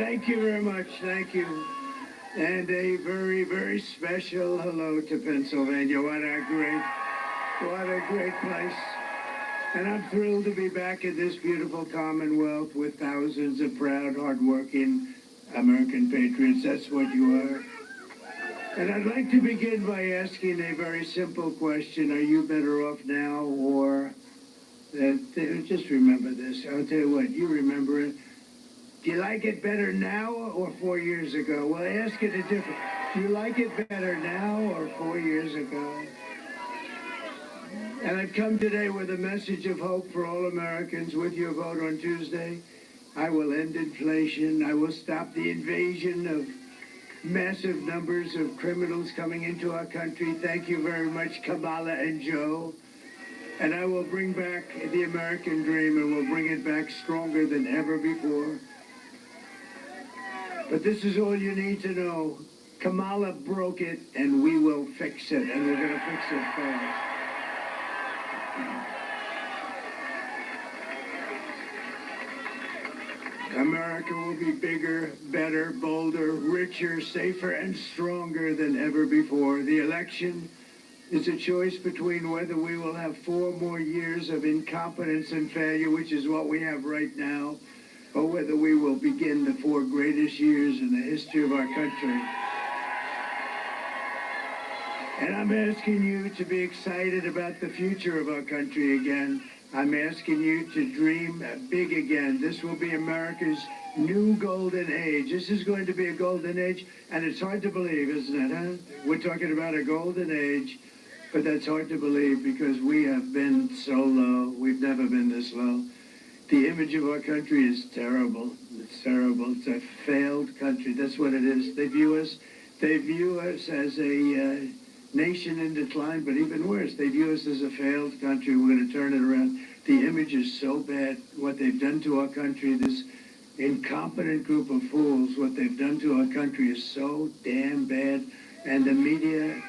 Thank you very much. Thank you. And a very, very special hello to Pennsylvania. What a great place. And I'm thrilled to be back in this beautiful Commonwealth with thousands of proud, hardworking American patriots. That's what you are. And I'd like to begin by asking a very simple question. Are you better off now or that? Just remember this. I'll tell you what, you remember it. Do you like it better now or 4 years ago? Well, I ask it a different. Do you like it better now or 4 years ago? And I've come today with a message of hope for all Americans. With your vote on Tuesday, I will end inflation. I will stop the invasion of massive numbers of criminals coming into our country. Thank you very much, Kamala and Joe. And I will bring back the American dream, and we'll bring it back stronger than ever before. But this is all you need to know. Kamala broke it, and we will fix it, and we're going to fix it fast. America will be bigger, better, bolder, richer, safer, and stronger than ever before. The election is a choice between whether we will have 4 more years of incompetence and failure, which is what we have right now, or whether we will begin the 4 greatest years in the history of our country. And I'm asking you to be excited about the future of our country again. I'm asking you to dream big again. This will be America's new golden age. This is going to be a golden age, and it's hard to believe, isn't it, huh? We're talking about a golden age, but that's hard to believe because we have been so low. We've never been this low. The image of our country is terrible. It's terrible. It's a failed country. That's what it is. They view us as a nation in decline, but even worse, they view us as a failed country. We're going to turn it around. The image is so bad. What they've done to our country, this incompetent group of fools, what they've done to our country is so damn bad. And the media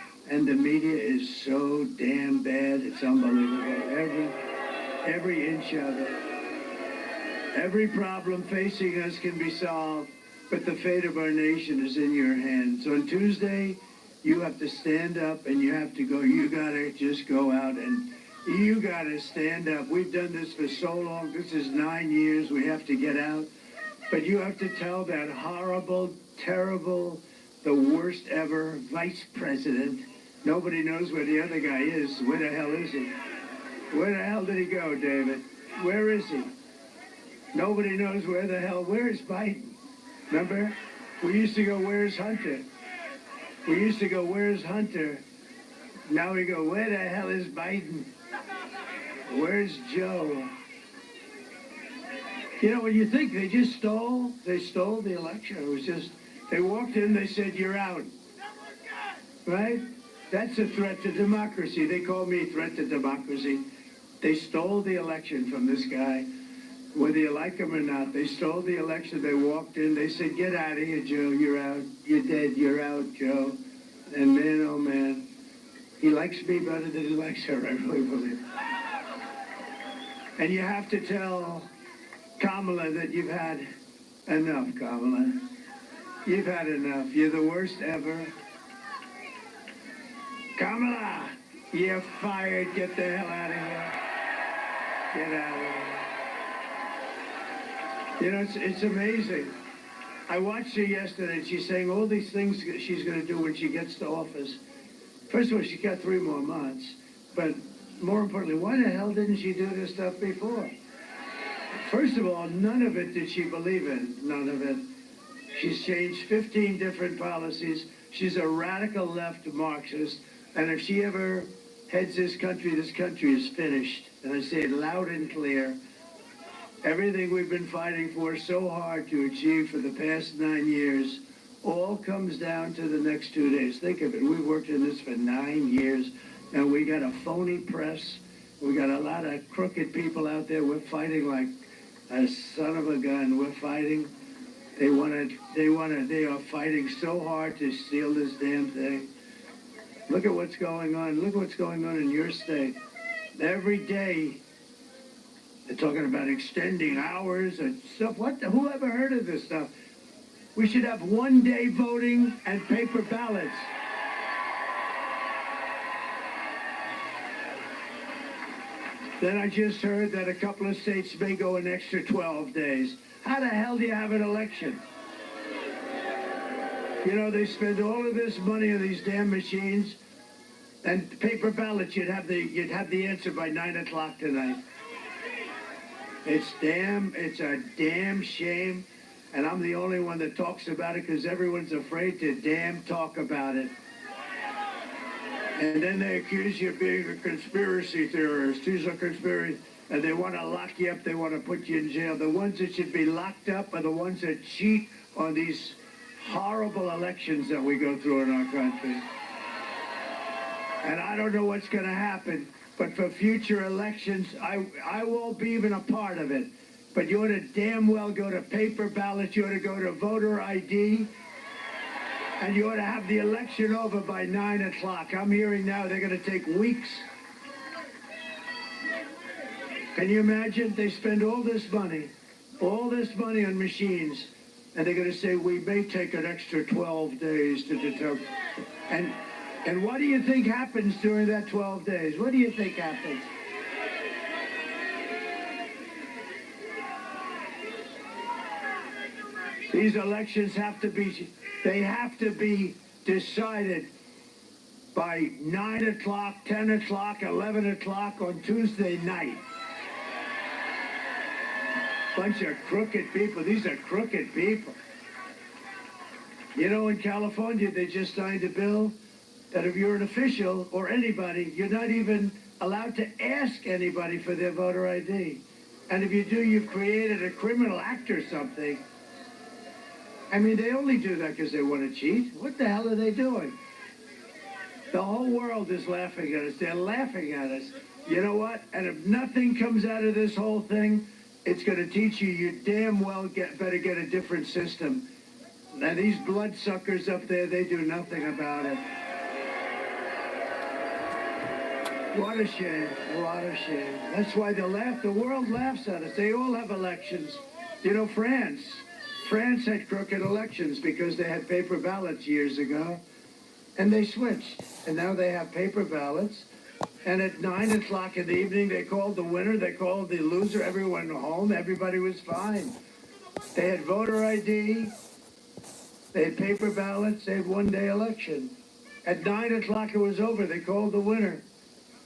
is so damn bad. It's unbelievable. Every inch of it. Every problem facing us can be solved, but the fate of our nation is in your hands. On Tuesday, you have to stand up and you have to go. You got to just go out and you got to stand up. We've done this for so long. This is 9 years. We have to get out. But you have to tell that horrible, terrible, the worst ever vice president. Nobody knows where the other guy is. Where the hell is he? Where the hell did he go, David? Where is he? Nobody knows where the hell. Where is Biden? Remember? We used to go, where's Hunter? We used to go, where's Hunter? Now we go, where the hell is Biden? Where's Joe? You know, when you think they stole the election. It was just, they walked in, they said, you're out. Right? That's a threat to democracy. They call me a threat to democracy. They stole the election from this guy. Whether you like him or not, they stole the election. They walked in. They said, get out of here, Joe. You're out. You're dead. You're out, Joe. And man, oh, man, he likes me better than he likes her. I really believe. And you have to tell Kamala that you've had enough, Kamala. You've had enough. You're the worst ever. Kamala, you're fired. Get the hell out of here. Get out of here. You know, it's amazing. I watched her yesterday, and she's saying all these things she's going to do when she gets to office. First of all, she's got 3 more months. But more importantly, why the hell didn't she do this stuff before? First of all, none of it did she believe in. None of it. She's changed 15 different policies. She's a radical left Marxist. And if she ever heads this country is finished. And I say it loud and clear. Everything we've been fighting for so hard to achieve for the past 9 years all comes down to the next 2 days. Think of it. We've worked in this for 9 years, and we got a phony press. We got a lot of crooked people out there. We're fighting like a son of a gun. We're fighting. They are fighting so hard to steal this damn thing. Look at what's going on. Look what's going on in your state. Every day, they're talking about extending hours and stuff. Who ever heard of this stuff? We should have one-day voting and paper ballots. Then I just heard that a couple of states may go an extra 12 days. How the hell do you have an election? You know, they spend all of this money on these damn machines, and paper ballots, you'd have the answer by 9 o'clock tonight. It's a damn shame, and I'm the only one that talks about it because everyone's afraid to damn talk about it. And then they accuse you of being a conspiracy theorist. Who's a conspiracy? And they want to lock you up. They want to put you in jail. The ones that should be locked up are the ones that cheat on these horrible elections that we go through in our country. And I don't know what's going to happen, but for future elections, I won't be even a part of it. But you ought to damn well go to paper ballots. You ought to go to voter ID. And you ought to have the election over by 9 o'clock. I'm hearing now they're going to take weeks. Can you imagine? They spend all this money on machines, and they're going to say, we may take an extra 12 days to determine. And what do you think happens during that 12 days? What do you think happens? These elections have to be decided by 9 o'clock, 10 o'clock, 11 o'clock on Tuesday night. Bunch of crooked people. These are crooked people. You know, in California, they just signed a bill that if you're an official or anybody, you're not even allowed to ask anybody for their voter ID. And if you do, you've created a criminal act or something. I mean, they only do that because they want to cheat. What the hell are they doing? The whole world is laughing at us. They're laughing at us. You know what? And if nothing comes out of this whole thing, it's going to teach you damn well better get a different system. Now, these bloodsuckers up there, they do nothing about it. What a shame. What a shame. That's why they laugh. The world laughs at us. They all have elections. You know, France had crooked elections because they had paper ballots years ago, and they switched. And now they have paper ballots. And at 9 o'clock in the evening, they called the winner, they called the loser, everyone home, everybody was fine. They had voter ID, they had paper ballots, they had one-day election. At 9 o'clock, it was over. They called the winner.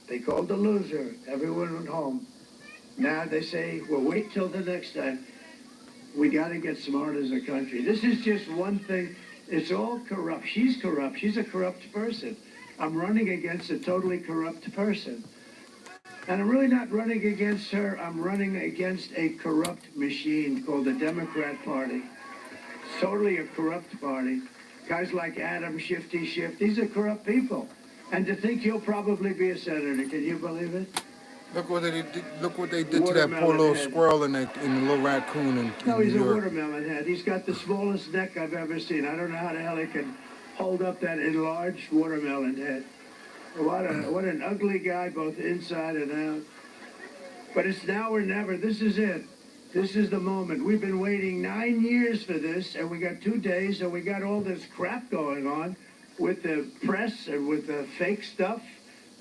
They called the loser. Everyone went home. Now they say, well, wait till the next time. We got to get smart as a country. This is just one thing. It's all corrupt. She's corrupt. She's a corrupt person. I'm running against a totally corrupt person. And I'm really not running against her. I'm running against a corrupt machine called the Democrat Party. It's totally a corrupt party. Guys like Adam Shifty Schiff, these are corrupt people. And to think he'll probably be a senator, can you believe it? Look what they did to that poor little squirrel and the little raccoon in No, he's New York. A watermelon head. He's got the smallest neck I've ever seen. I don't know how the hell he can hold up that enlarged watermelon head. What an ugly guy, both inside and out. But it's now or never. This is it. This is the moment. We've been waiting 9 years for this, and we got 2 days, and we got all this crap going on with the press and with the fake stuff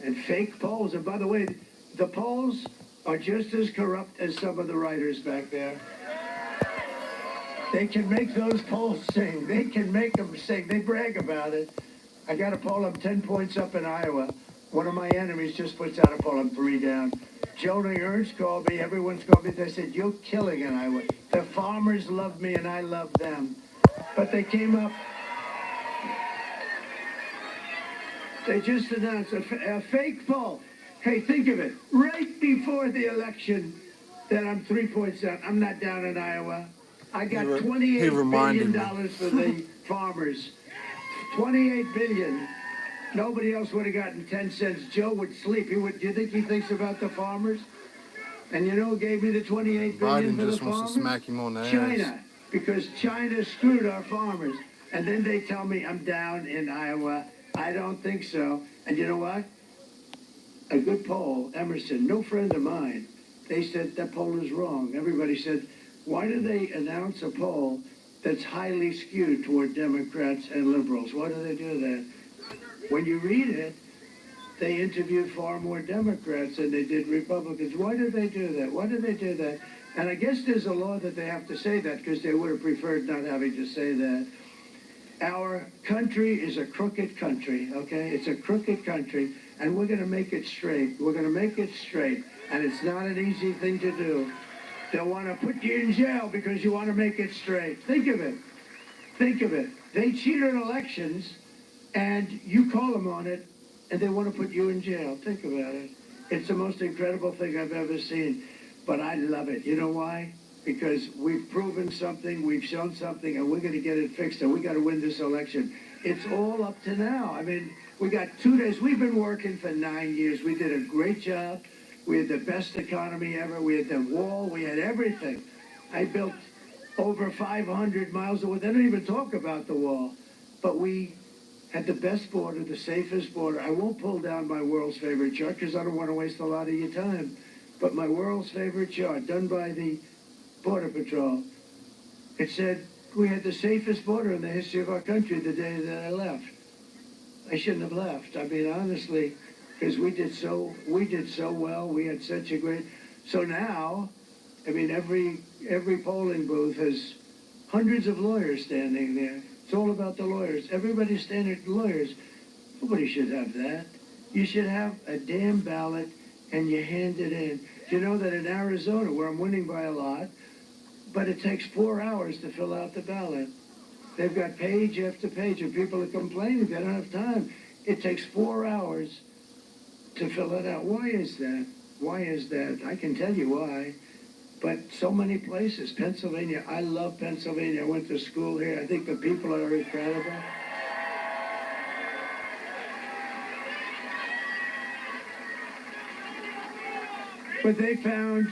and fake polls. And by the way, the polls are just as corrupt as some of the writers back there. They can make those polls sing. They can make them sing. They brag about it. I got a poll, I'm 10 points up in Iowa. One of my enemies just puts out a poll, I'm 3 down. Joni Ernst called me, everyone's called me. They said, you're killing in Iowa. The farmers love me and I love them. But they came up, they just announced a fake poll. Hey, think of it. Right before the election, that I'm 3 points down. I'm not down in Iowa. I got $28 billion for the farmers. $28 billion. Nobody else would have gotten 10 cents. Joe would sleep. Do you think he thinks about the farmers? And you know who gave me the $28 billion Biden for the just wants farmers? to smack him on the ass. China. Because China screwed our farmers. And then they tell me I'm down in Iowa. I don't think so. And you know what? A good poll, Emerson, no friend of mine, they said that poll is wrong. Everybody said, why do they announce a poll that's highly skewed toward Democrats and liberals. Why do they do that? When you read it, they interviewed far more Democrats than they did Republicans. Why did they do that? Why did they do that? And I guess there's a law that they have to say that because they would have preferred not having to say that. Our country is a crooked country, okay? It's a crooked country, and we're going to make it straight. We're going to make it straight, and it's not an easy thing to do. They'll want to put you in jail because you want to make it straight. Think of it. Think of it. They cheated elections, and you call them on it, and they want to put you in jail. Think about it. It's the most incredible thing I've ever seen, but I love it. You know why? Because we've proven something, we've shown something, and we're going to get it fixed, and we got to win this election. It's all up to now. I mean, we got 2 days. We've been working for 9 years. We did a great job. We had the best economy ever. We had the wall. We had everything. I built over 500 miles of wall. They don't even talk about the wall. But we had the best border, the safest border. I won't pull down my world's favorite chart because I don't want to waste a lot of your time. But my world's favorite chart, done by the Border Patrol, it said we had the safest border in the history of our country the day that I left. I shouldn't have left. I mean, honestly, because we did so well. We had such a great. So now, I mean, every polling booth has hundreds of lawyers standing there. It's all about the lawyers. Everybody's standing lawyers. Nobody should have that. You should have a damn ballot and you hand it in. You know that in Arizona, where I'm winning by a lot, but it takes 4 hours to fill out the ballot. They've got page after page, and people are complaining they don't have time. It takes 4 hours to fill it out. Why is that? Why is that? I can tell you why. But so many places. Pennsylvania, I love Pennsylvania. I went to school here. I think the people are incredible. But they found,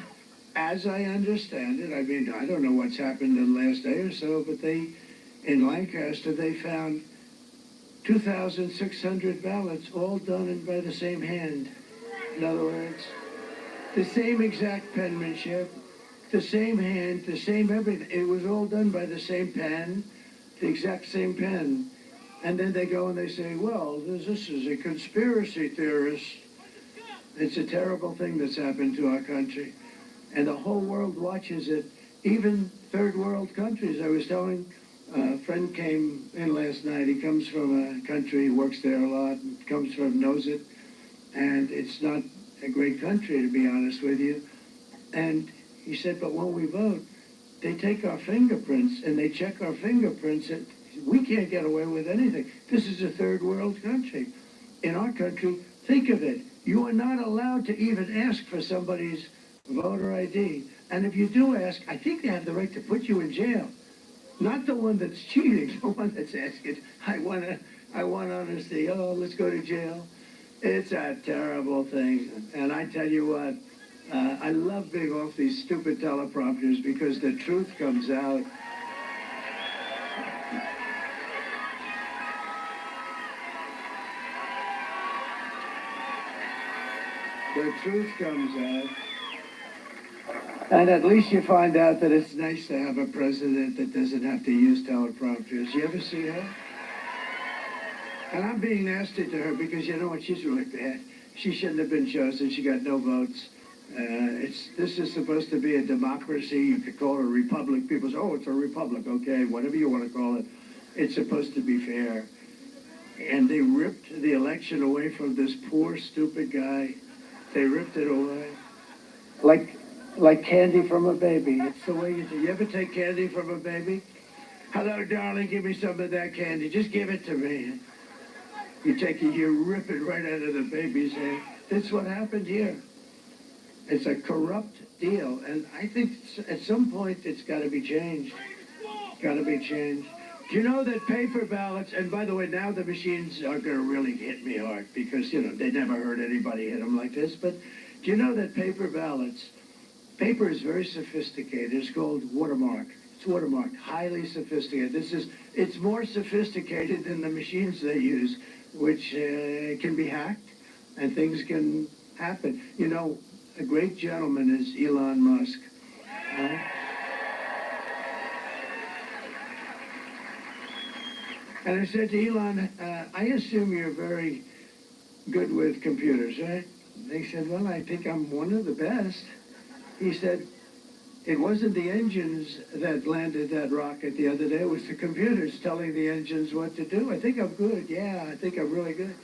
as I understand it, I mean, I don't know what's happened in the last day or so, but in Lancaster, they found 2,600 ballots, all done by the same hand. In other words, the same exact penmanship, the same hand, the same everything. It was all done by the same pen, the exact same pen. And then they go and they say, well, this is a conspiracy theorist. It's a terrible thing that's happened to our country. And the whole world watches it, even third world countries. I was telling a friend came in last night. He comes from a country, works there a lot, knows it. And it's not a great country, to be honest with you. And he said, but when we vote, they take our fingerprints and they check our fingerprints, and we can't get away with anything. This is a third world country. In our country, think of it. You are not allowed to even ask for somebody's voter ID. And if you do ask, I think they have the right to put you in jail. Not the one that's cheating, the one that's asking, I want honesty. Oh, let's go to jail. It's a terrible thing. And I tell you what, I love being off these stupid teleprompters because the truth comes out. The truth comes out. And at least you find out that it's nice to have a president that doesn't have to use teleprompters. You ever see her? And I'm being nasty to her because you know what? She's really bad. She shouldn't have been chosen. She got no votes. This is supposed to be a democracy. You could call it a republic. People say, oh, it's a republic. Okay, whatever you want to call it. It's supposed to be fair. And they ripped the election away from this poor, stupid guy. They ripped it away. Like candy from a baby. It's the way you do. You ever take candy from a baby? Hello, darling, give me some of that candy. Just give it to me. You rip it right out of the baby's hand. That's what happened here. It's a corrupt deal, and I think at some point it's got to be changed. Got to be changed. Do you know that paper ballots, and by the way, now the machines are going to really hit me hard because, you know, they never heard anybody hit them like this, but do you know that paper is very sophisticated. It's called watermark. It's watermarked, highly sophisticated. It's more sophisticated than the machines they use, which can be hacked, and things can happen. You know, a great gentleman is Elon Musk. And I said to Elon, I assume you're very good with computers, right? They said, well, I think I'm one of the best. He said, it wasn't the engines that landed that rocket the other day. It was the computers telling the engines what to do. I think I'm good. Yeah, I think I'm really good.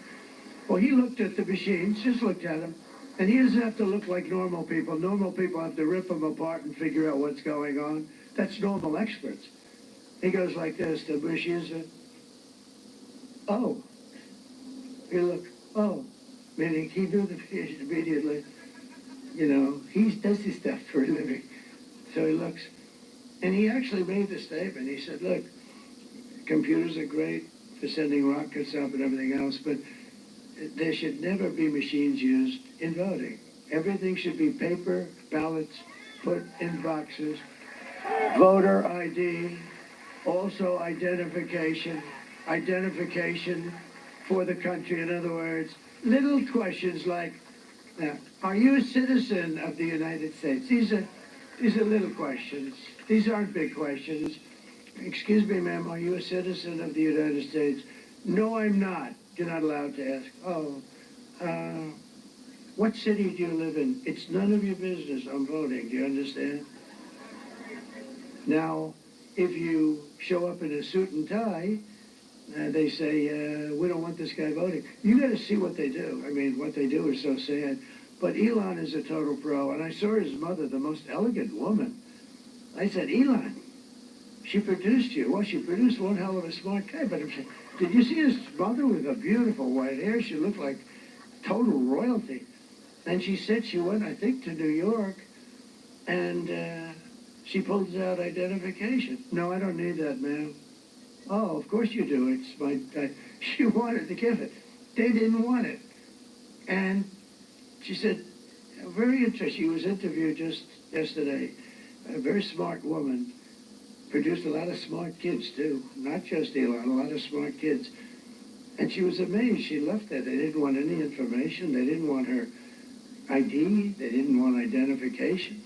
Well, he looked at the machines, just looked at them. And he doesn't have to look like normal people. Normal people have to rip them apart and figure out what's going on. That's normal experts. He goes like this. The machines are, oh. He looked, oh. Meaning he knew the fish immediately. You know, he does this stuff for a living. So he looks, and he actually made the statement. He said, look, computers are great for sending rockets up and everything else, but there should never be machines used in voting. Everything should be paper, ballots, put in boxes, voter ID, also identification for the country. In other words, little questions like, now, are you a citizen of the United States? These are little questions. These aren't big questions. Excuse me, ma'am, are you a citizen of the United States? No, I'm not. You're not allowed to ask. Oh, what city do you live in? It's none of your business. I'm voting. Do you understand? Now, if you show up in a suit and tie, they say, we don't want this guy voting. You got to see what they do. I mean, what they do is so sad. But Elon is a total pro, and I saw his mother, the most elegant woman. I said, Elon, she produced you. Well, she produced one hell of a smart guy, but I'm saying, did you see his mother with a beautiful white hair? She looked like total royalty. And she said she went, I think, to New York, and she pulls out identification. No, I don't need that, ma'am. Oh, of course you do. It's my, she wanted to give it. They didn't want it. And she said, very interesting. She was interviewed just yesterday. A very smart woman. Produced a lot of smart kids, too. Not just Elon, a lot of smart kids. And she was amazed. She left there. They didn't want any information. They didn't want her ID. They didn't want identification.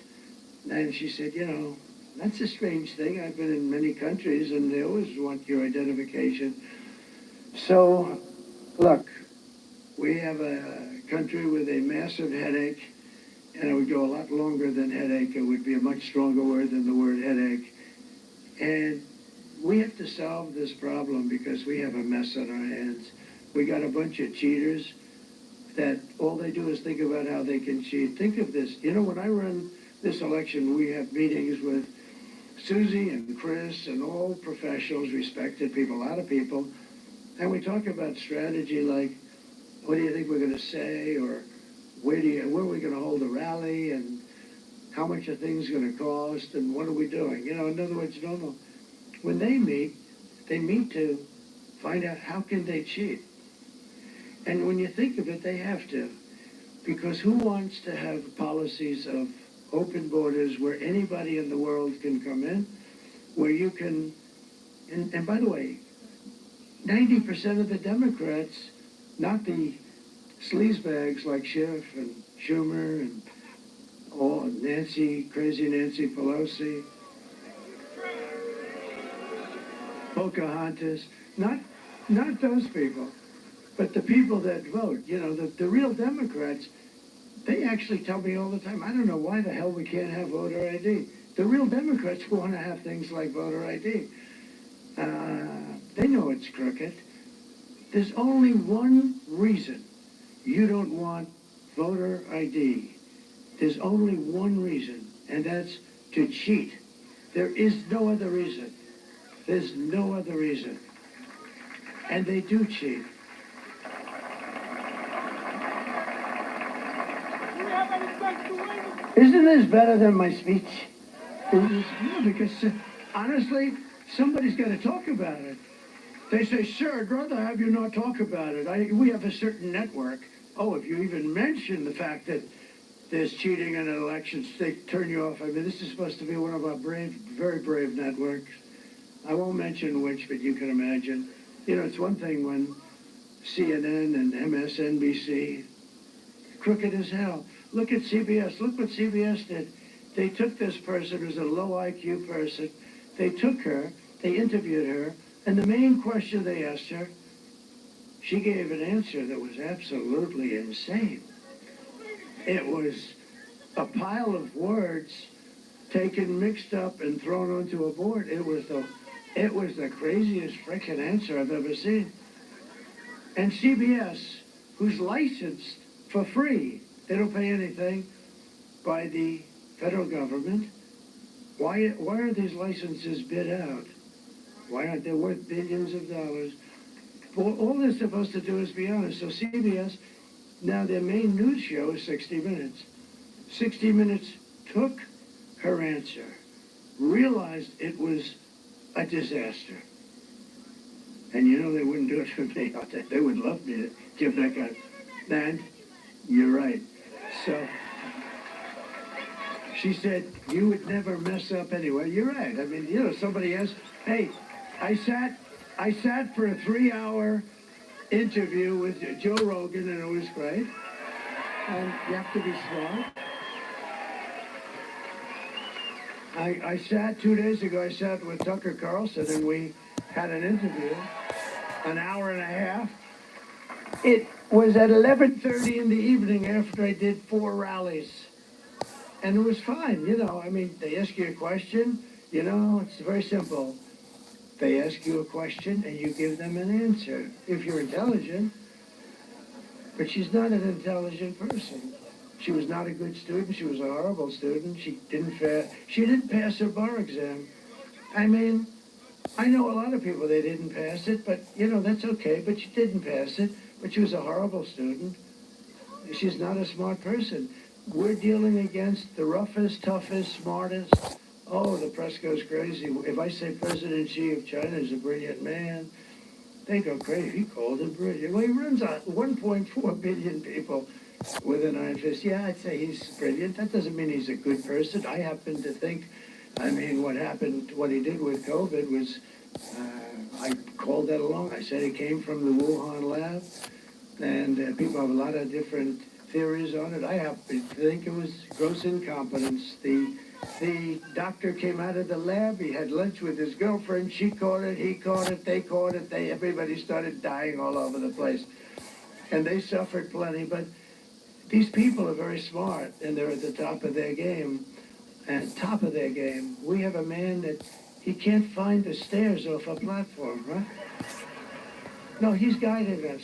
And she said, you know, that's a strange thing. I've been in many countries, and they always want your identification. So, look, we have a country with a massive headache, and it would go a lot longer than headache. It would be a much stronger word than the word headache. And we have to solve this problem because we have a mess on our hands. We got a bunch of cheaters that all they do is think about how they can cheat. Think of this. You know, when I run this election, we have meetings with Susie and Chris and all professionals, respected people, a lot of people, and we talk about strategy like, what do you think we're going to say, or where are we going to hold a rally, and how much are things going to cost, and what are we doing? You know, in other words, normal. When they meet to find out how can they cheat. And when you think of it, they have to. Because who wants to have policies of open borders where anybody in the world can come in, where you can, and by the way, 90% of the Democrats, not the sleazebags like Schiff and Schumer and crazy Nancy Pelosi, Pocahontas, not those people, but the people that vote. You know, the real Democrats, they actually tell me all the time, I don't know why the hell we can't have voter ID. The real Democrats want to have things like voter ID. They know it's crooked. There's only one reason you don't want voter ID. There's only one reason, and that's to cheat. There is no other reason. There's no other reason. And they do cheat. Isn't this better than my speech? Yeah, because honestly, somebody's got to talk about it. They say, sir, I'd rather have you not talk about it. We have a certain network. Oh, if you even mention the fact that there's cheating in elections, they turn you off. I mean, this is supposed to be one of our brave, very brave networks. I won't mention which, but you can imagine. You know, it's one thing when CNN and MSNBC, crooked as hell. Look at CBS. Look what CBS did. They took this person who's a low IQ person. They took her. They interviewed her. And the main question they asked her, she gave an answer that was absolutely insane. It was a pile of words taken, mixed up, and thrown onto a board. It was the craziest frickin' answer I've ever seen. And CBS, who's licensed for free, they don't pay anything, by the federal government, why are these licenses bid out? Why aren't they worth billions of dollars? Well, all they're supposed to do is be honest. So CBS, now their main news show is 60 Minutes. 60 Minutes took her answer, realized it was a disaster. And you know they wouldn't do it for me. They would love me to give that guy. And you're right. So she said, you would never mess up anyway. You're right. I mean, you know, somebody else. Hey, I sat for a 3-hour interview with Joe Rogan, and it was great. And you have to be smart. I sat 2 days ago, I sat with Tucker Carlson, and we had an interview, an hour and a half. It was at 11:30 in the evening after I did 4 rallies. And it was fine, you know. I mean, they ask you a question, you know, it's very simple. They ask you a question, and you give them an answer, if you're intelligent. But she's not an intelligent person. She was not a good student. She was a horrible student. She didn't pass her bar exam. I mean, I know a lot of people, they didn't pass it, but, you know, that's okay. But she didn't pass it. But she was a horrible student. She's not a smart person. We're dealing against the roughest, toughest, smartest. Oh, the press goes crazy. If I say President Xi of China is a brilliant man, they go crazy. He called him brilliant. Well, he runs on 1.4 billion people with an iron fist. Yeah, I'd say he's brilliant. That doesn't mean he's a good person. I happen to think, I mean, what he did with COVID was, I called that along. I said it came from the Wuhan lab, and people have a lot of different theories on it. I happen to think it was gross incompetence. The doctor came out of the lab. He had lunch with his girlfriend. She caught it. He caught it. They caught it. Everybody started dying all over the place. And they suffered plenty. But these people are very smart, and they're at the top of their game. And top of their game, we have a man that he can't find the stairs off a platform, right? No, he's guiding us.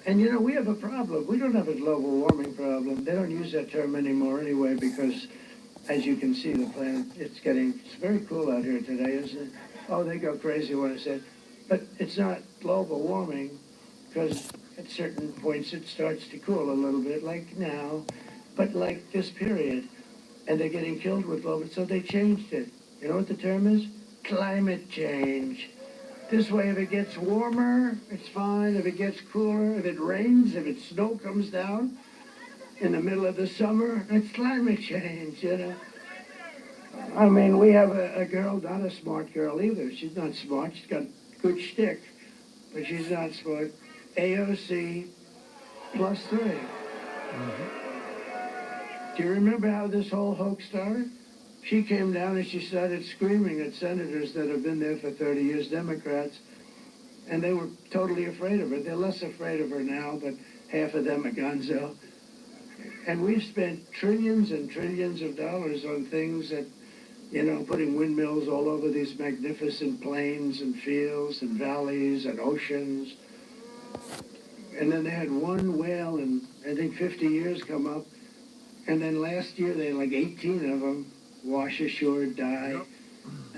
And, you know, we have a problem. We don't have a global warming problem. They don't use that term anymore anyway because, as you can see, the planet, it's very cool out here today, isn't it? Oh, they go crazy when I say, but it's not global warming because at certain points it starts to cool a little bit, like now, but like this period. And they're getting killed with global, so they changed it. You know what the term is? Climate change. This way, if it gets warmer, it's fine. If it gets cooler, if it rains, if snow comes down in the middle of the summer, it's climate change, you know. I mean, we have a girl, not a smart girl either. She's not smart. She's got good shtick, but she's not smart. AOC +3. Mm-hmm. Do you remember how this whole hoax started? She came down and she started screaming at senators that have been there for 30 years, Democrats, and they were totally afraid of her. They're less afraid of her now, but half of them are gonzo. And we've spent trillions and trillions of dollars on things that, you know, putting windmills all over these magnificent plains and fields and valleys and oceans. And then they had one whale in, I think, 50 years come up. And then last year, they had like 18 of them wash ashore, die. Yep.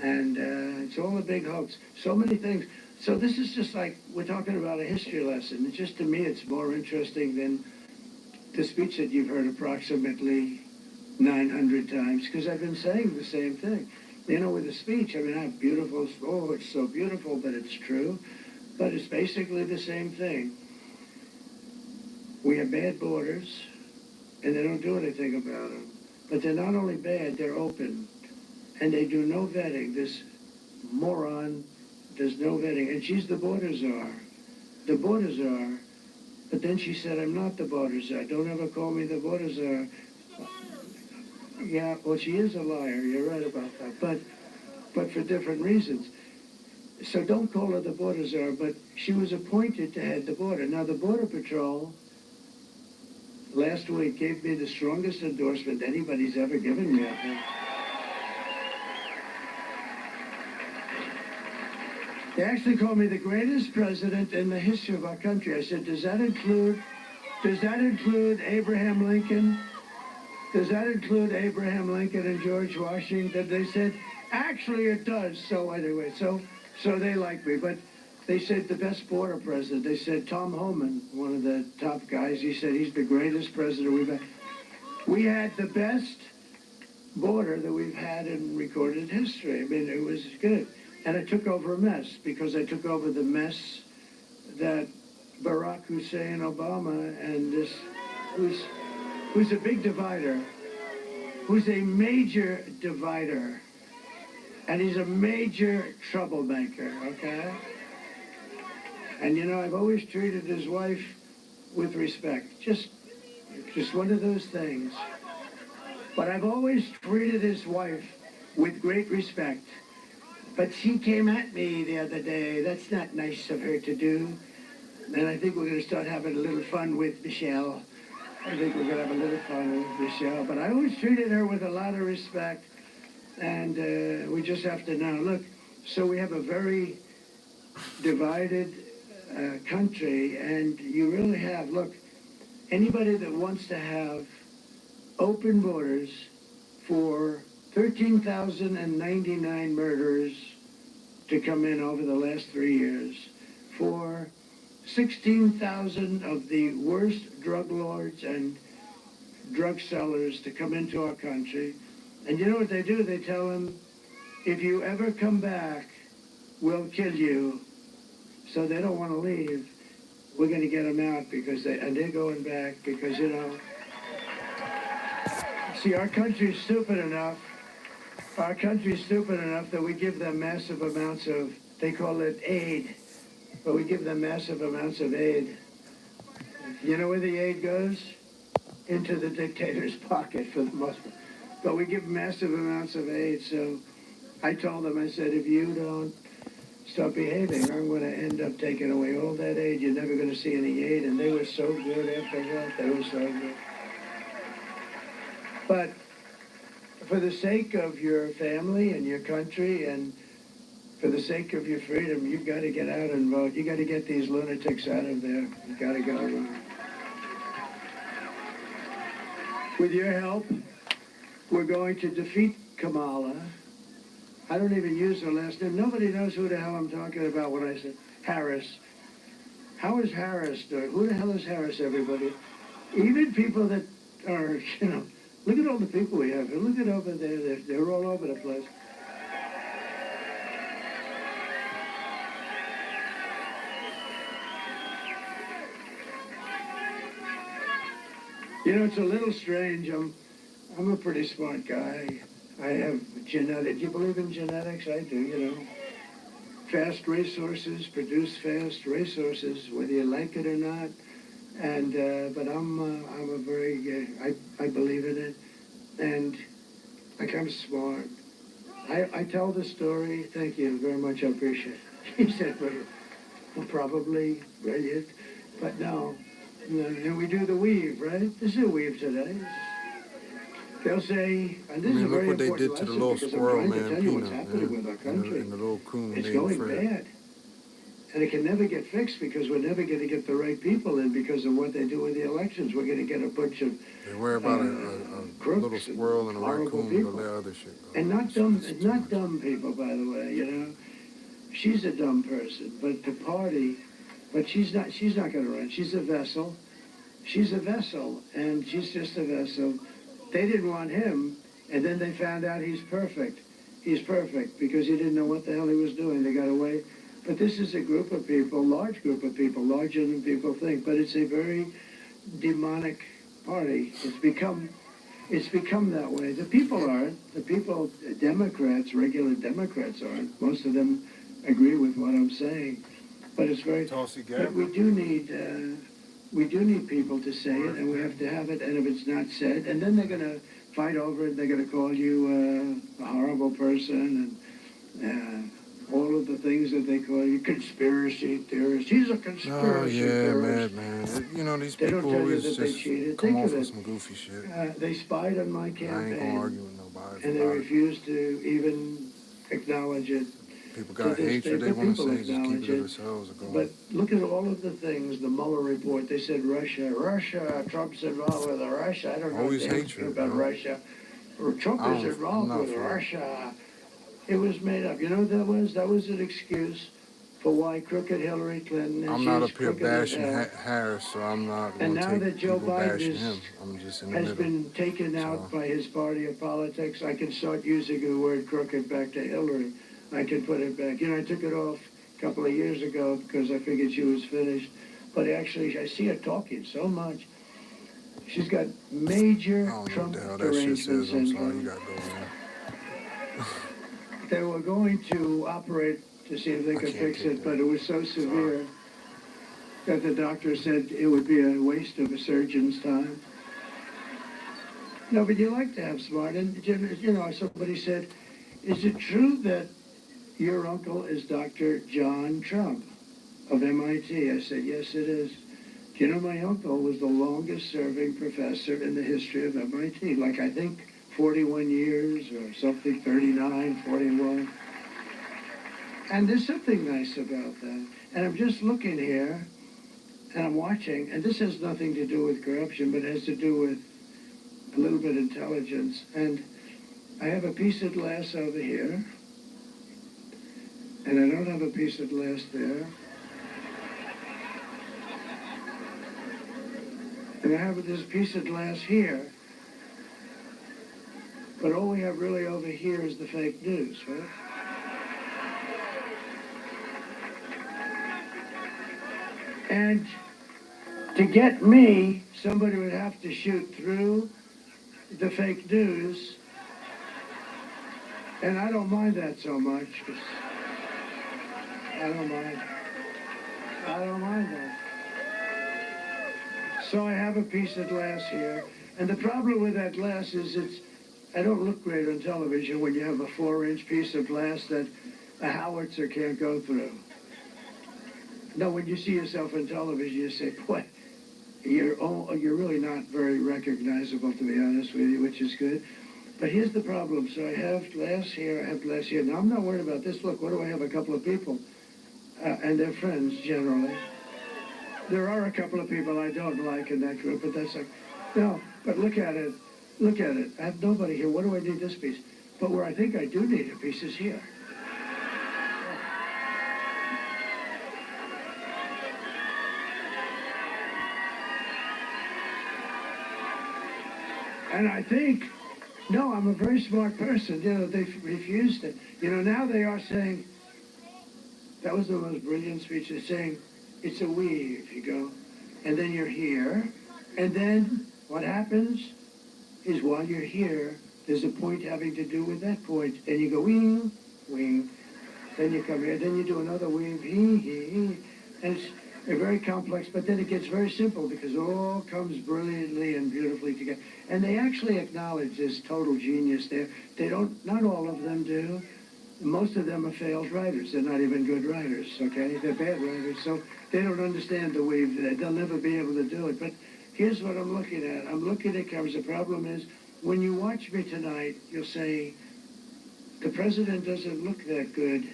And it's all a big hoax. So many things. So this is just like, we're talking about a history lesson. It's just, to me, it's more interesting than the speech that you've heard approximately 900 times, because I've been saying the same thing. You know, with the speech, I mean, I have beautiful, oh, it's so beautiful, but it's true. But it's basically the same thing. We have bad borders, and they don't do anything about them. But they're not only bad, they're open. And they do no vetting. This moron does no vetting. And she's the border czar. The border czar. But then she said, I'm not the border czar. Don't ever call me the border czar. Yeah, well, she is a liar. You're right about that. But for different reasons. So don't call her the border czar, but she was appointed to head the border. Now, the Border Patrol last week gave me the strongest endorsement anybody's ever given me, I think. They actually called me the greatest president in the history of our country. I said, does that include Abraham Lincoln? Does that include Abraham Lincoln and George Washington? They said, actually it does. So anyway, so they like me. But they said the best border president. They said Tom Homan, one of the top guys, he said he's the greatest president we've had. We had the best border that we've had in recorded history. I mean, it was good. And I took over a mess, because I took over the mess that Barack Hussein Obama and this, who's a big divider, who's a major divider, and he's a major troublemaker, okay? And you know, I've always treated his wife with respect, just one of those things. But I've always treated his wife with great respect. But she came at me the other day. That's not nice of her to do. And I think we're going to start having a little fun with Michelle. I think we're going to have a little fun with Michelle. But I always treated her with a lot of respect. And we just have to know. Look, so we have a very divided country. And you really have, look, anybody that wants to have open borders for 13,099 murders to come in over the last 3 years, for 16,000 of the worst drug lords and drug sellers to come into our country. And you know what they do? They tell them, if you ever come back, we'll kill you. So they don't want to leave. We're going to get them out because they're going back because, you know, see, our country's stupid enough that we give them massive amounts of, they call it aid, but we give them massive amounts of aid. You know where the aid goes? Into the dictator's pocket for the most part. But we give massive amounts of aid, so I told them, I said, if you don't stop behaving, I'm going to end up taking away all that aid. You're never going to see any aid, and they were so good after that. They were so good. But for the sake of your family and your country and for the sake of your freedom, you've got to get out and vote. You got to get these lunatics out of there. You got to go. With your help, we're going to defeat Kamala. I don't even use her last name. Nobody knows who the hell I'm talking about when I say Harris. How is Harris doing? Who the hell is Harris, everybody? Even people that are, you know, look at all the people we have. Look at over there. They're all over the place. You know, it's a little strange. I'm a pretty smart guy. I have genetics. Do you believe in genetics? I do, you know. Fast racehorses produce fast racehorses, whether you like it or not. And but I'm a very I believe in it, and like I'm smart. I tell the story. Thank you very much. I appreciate it. He said, well, probably brilliant, but no. And we do the weave, right? This is a weave today. They'll say, and this is a very look what they important did to the lesson little because squirrel, I'm trying man, to tell you what's Peanut, happening with our country. and the little coon It's named going Fred. bad. And it can never get fixed because we're never going to get the right people in because of what they do with the elections. We're going to get a bunch of They worry about a little squirrel and a raccoon and all that other shit. and not dumb people, by the way, you know. She's a dumb person, but the party, but she's not going to run. She's a vessel. She's a vessel, and she's just a vessel. They didn't want him, and then they found out he's perfect. He's perfect because he didn't know what the hell he was doing. They got away. But this is a group of people, large group of people, larger than people think. But it's a very demonic party. It's become that way. The people aren't. The people, Democrats, regular Democrats aren't. Most of them agree with what I'm saying. But it's very. But we do need people to say it, and we have to have it. And if it's not said, and then they're going to fight over it. They're going to call you a horrible person, and all of the things that they call you conspiracy theorists. He's a Oh conspiracy yeah, theorist. man. You know, these They don't people tell you always that they just cheated. come Think off of with it. some goofy shit. They spied on my I ain't gonna campaign, argue with nobody and they about it. refused to even acknowledge it. People To got this day, hatred they but want to people say, just keep acknowledge it to it. themselves or go. But look at all of the things, the Mueller report, they said Russia, Trump's involved with Russia. I don't know Always anything hatred, about bro. Russia. Or Trump is I'm involved not with for it. Russia. It was made up. You know what that was? That was an excuse for why crooked Hillary Clinton and I'm not up she's here crooked as bashing hell. Harris, so I'm not And going to now take that Joe people Biden bashing him. I'm just in the has middle. been taken out by his party of politics, I can start using the word crooked back to Hillary. I can put it back. You know, I took it off a couple of years ago because I figured she was finished. But actually, I see her talking so much. She's got major I don't know Trump what the hell that shit derangement says. I'm sorry, you syndrome. got to go on. They were going to operate to see if they I could can't fix take it, that. but it was so severe that the doctor said it would be a waste of a surgeon's time. No, but you like to have smart, and you know, somebody said, is it true that your uncle is Dr. John Trump of MIT? I said, yes, it is. Do you know my uncle was the longest serving professor in the history of MIT? Like, I think 41 years or something, 39, 41. And there's something nice about that. And I'm just looking here, and I'm watching, and this has nothing to do with corruption, but it has to do with a little bit of intelligence. And I have a piece of glass over here, and I don't have a piece of glass there. And I have this piece of glass here. But all we have really over here is the fake news, right? And to get me, somebody would have to shoot through the fake news. And I don't mind that so much, 'cause I don't mind that. So I have a piece of glass here. And the problem with that glass is I don't look great on television when you have a 4-inch piece of glass that a howitzer can't go through. No, when you see yourself on television, you say, boy, you're really not very recognizable, to be honest with you, which is good. But here's the problem. So I have glass here, I have glass here. Now, I'm not worried about this. Look, what do I have? A couple of people. And they're friends, generally. There are a couple of people I don't like in that group, but that's like, no, but look at it. Look at it. I have nobody here. What do I need this piece? But where I think I do need a piece is here. And I think, no, I'm a very smart person. You know, they refused it. You know, now they are saying, that was the most brilliant speech. They're saying, it's a weave, you go. And then you're here. And then what happens is while you're here, there's a point having to do with that point. And you go, weave, weave. Then you come here. Then you do another weave, he. And it's very complex, but then it gets very simple because it all comes brilliantly and beautifully together. And they actually acknowledge this total genius there. They don't, not all of them do. Most of them are failed writers. They're not even good writers, okay? They're bad writers, so they don't understand the weave. They'll never be able to do it. But here's what I'm looking at. I'm looking at covers. The problem is, when you watch me tonight, you'll say, the president doesn't look that good.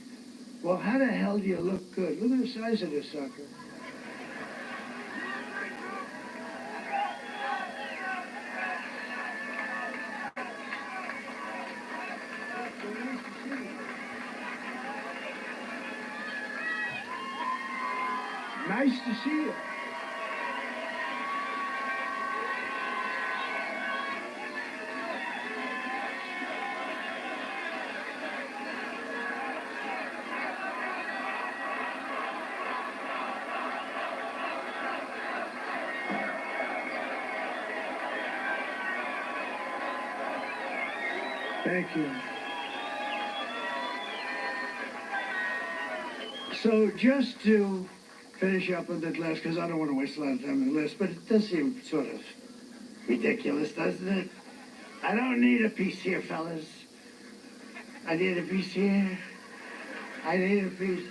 Well, how the hell do you look good? Look at the size of this sucker. Nice to see you. Thank you. So just to finish up with that list, because I don't want to waste a lot of time on the list, but it does seem sort of ridiculous, doesn't it? I don't need a piece here, fellas. I need a piece here. I need a piece.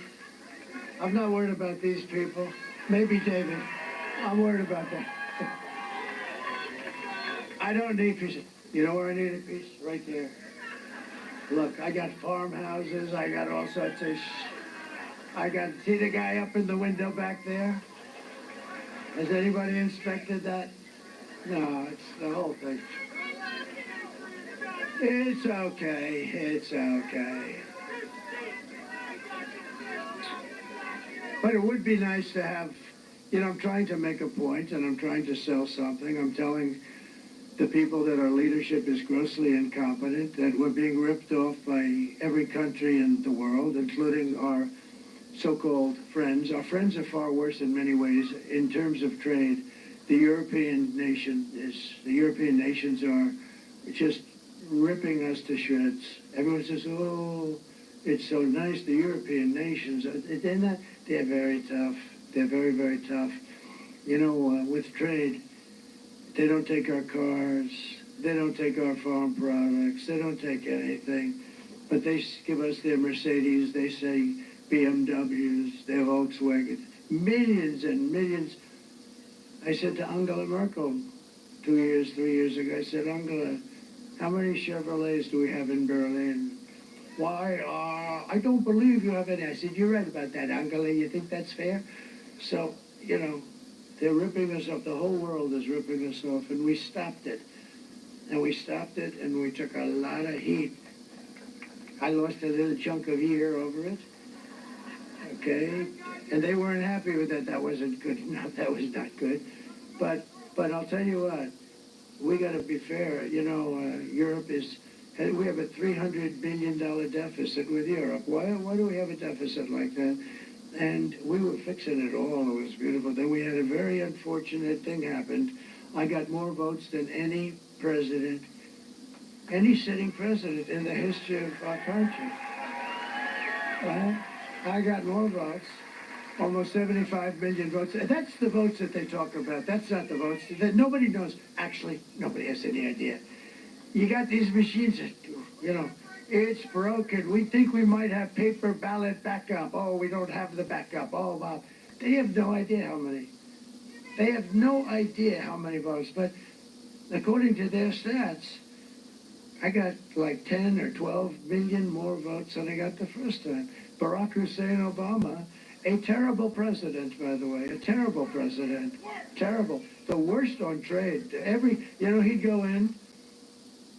I'm not worried about these people. Maybe David. I'm worried about that. I don't need pieces. You know where I need a piece? Right there. Look, I got farmhouses. I got all sorts of see the guy up in the window back there? Has anybody inspected that? No, it's the whole thing. It's okay. It's okay. But it would be nice to have, I'm trying to make a point and I'm trying to sell something. I'm telling the people that our leadership is grossly incompetent, that we're being ripped off by every country in the world, including our so-called friends. Our friends are far worse in many ways in terms of trade. The European nations are just ripping us to shreds. Everyone says, oh, it's so nice, the European nations. They're very tough. They're very, very tough. With trade, they don't take our cars. They don't take our farm products. They don't take anything. But they give us their Mercedes. They say BMWs, their Volkswagen. Millions and millions. I said to Angela Merkel 3 years ago, I said, Angela, how many Chevrolets do we have in Berlin? Why, I don't believe you have any. I said, you're right about that, Angela. You think that's fair? So, they're ripping us off. The whole world is ripping us off, and we stopped it. And we stopped it, and we took a lot of heat. I lost a little chunk of ear over it. Okay? And they weren't happy with that. That wasn't good enough. That was not good. But I'll tell you what. We got to be fair. Europe is... We have a $300 billion deficit with Europe. Why do we have a deficit like that? And we were fixing it all. It was beautiful. Then we had a very unfortunate thing happened. I got more votes than any president, any sitting president in the history of our country. I got more votes, almost 75 million votes. That's the votes that they talk about. That's not the votes that nobody knows. Actually, nobody has any idea. You got these machines that, it's broken. We think we might have paper ballot backup. Oh, we don't have the backup. Oh, wow. They have no idea how many. They have no idea how many votes. But according to their stats, I got like 10 or 12 million more votes than I got the first time. Barack Hussein Obama, a terrible president, by the way, a terrible president. Terrible. The worst on trade.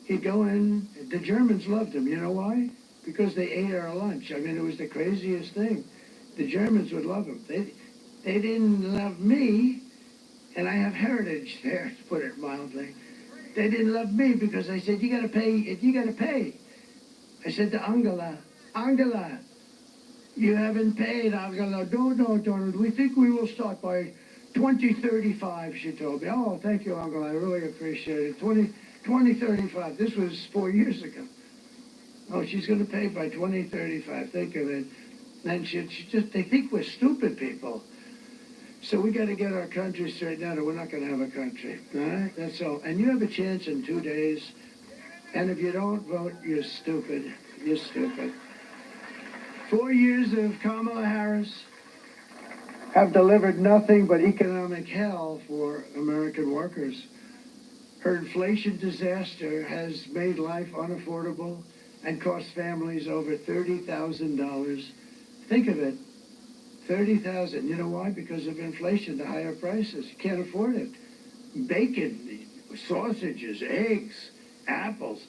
He'd go in, the Germans loved him. You know why? Because they ate our lunch. I mean, it was the craziest thing. The Germans would love him. They didn't love me, and I have heritage there, to put it mildly. They didn't love me because I said, you gotta pay. I said to Angela, you haven't paid, Angela. No, Donald, we think we will start by 2035, she told me. Oh, thank you, Angela, I really appreciate it. 2035, this was 4 years ago. Oh, she's going to pay by 2035, think of it. And they think we're stupid people. So we got to get our country straightened out or we're not going to have a country, all right? That's all. And you have a chance in 2 days. And if you don't vote, you're stupid. You're stupid. 4 years of Kamala Harris have delivered nothing but economic hell for American workers. Her inflation disaster has made life unaffordable and cost families over $30,000. Think of it, $30,000. You know why? Because of inflation, the higher prices. You can't afford it. Bacon, sausages, eggs, apples.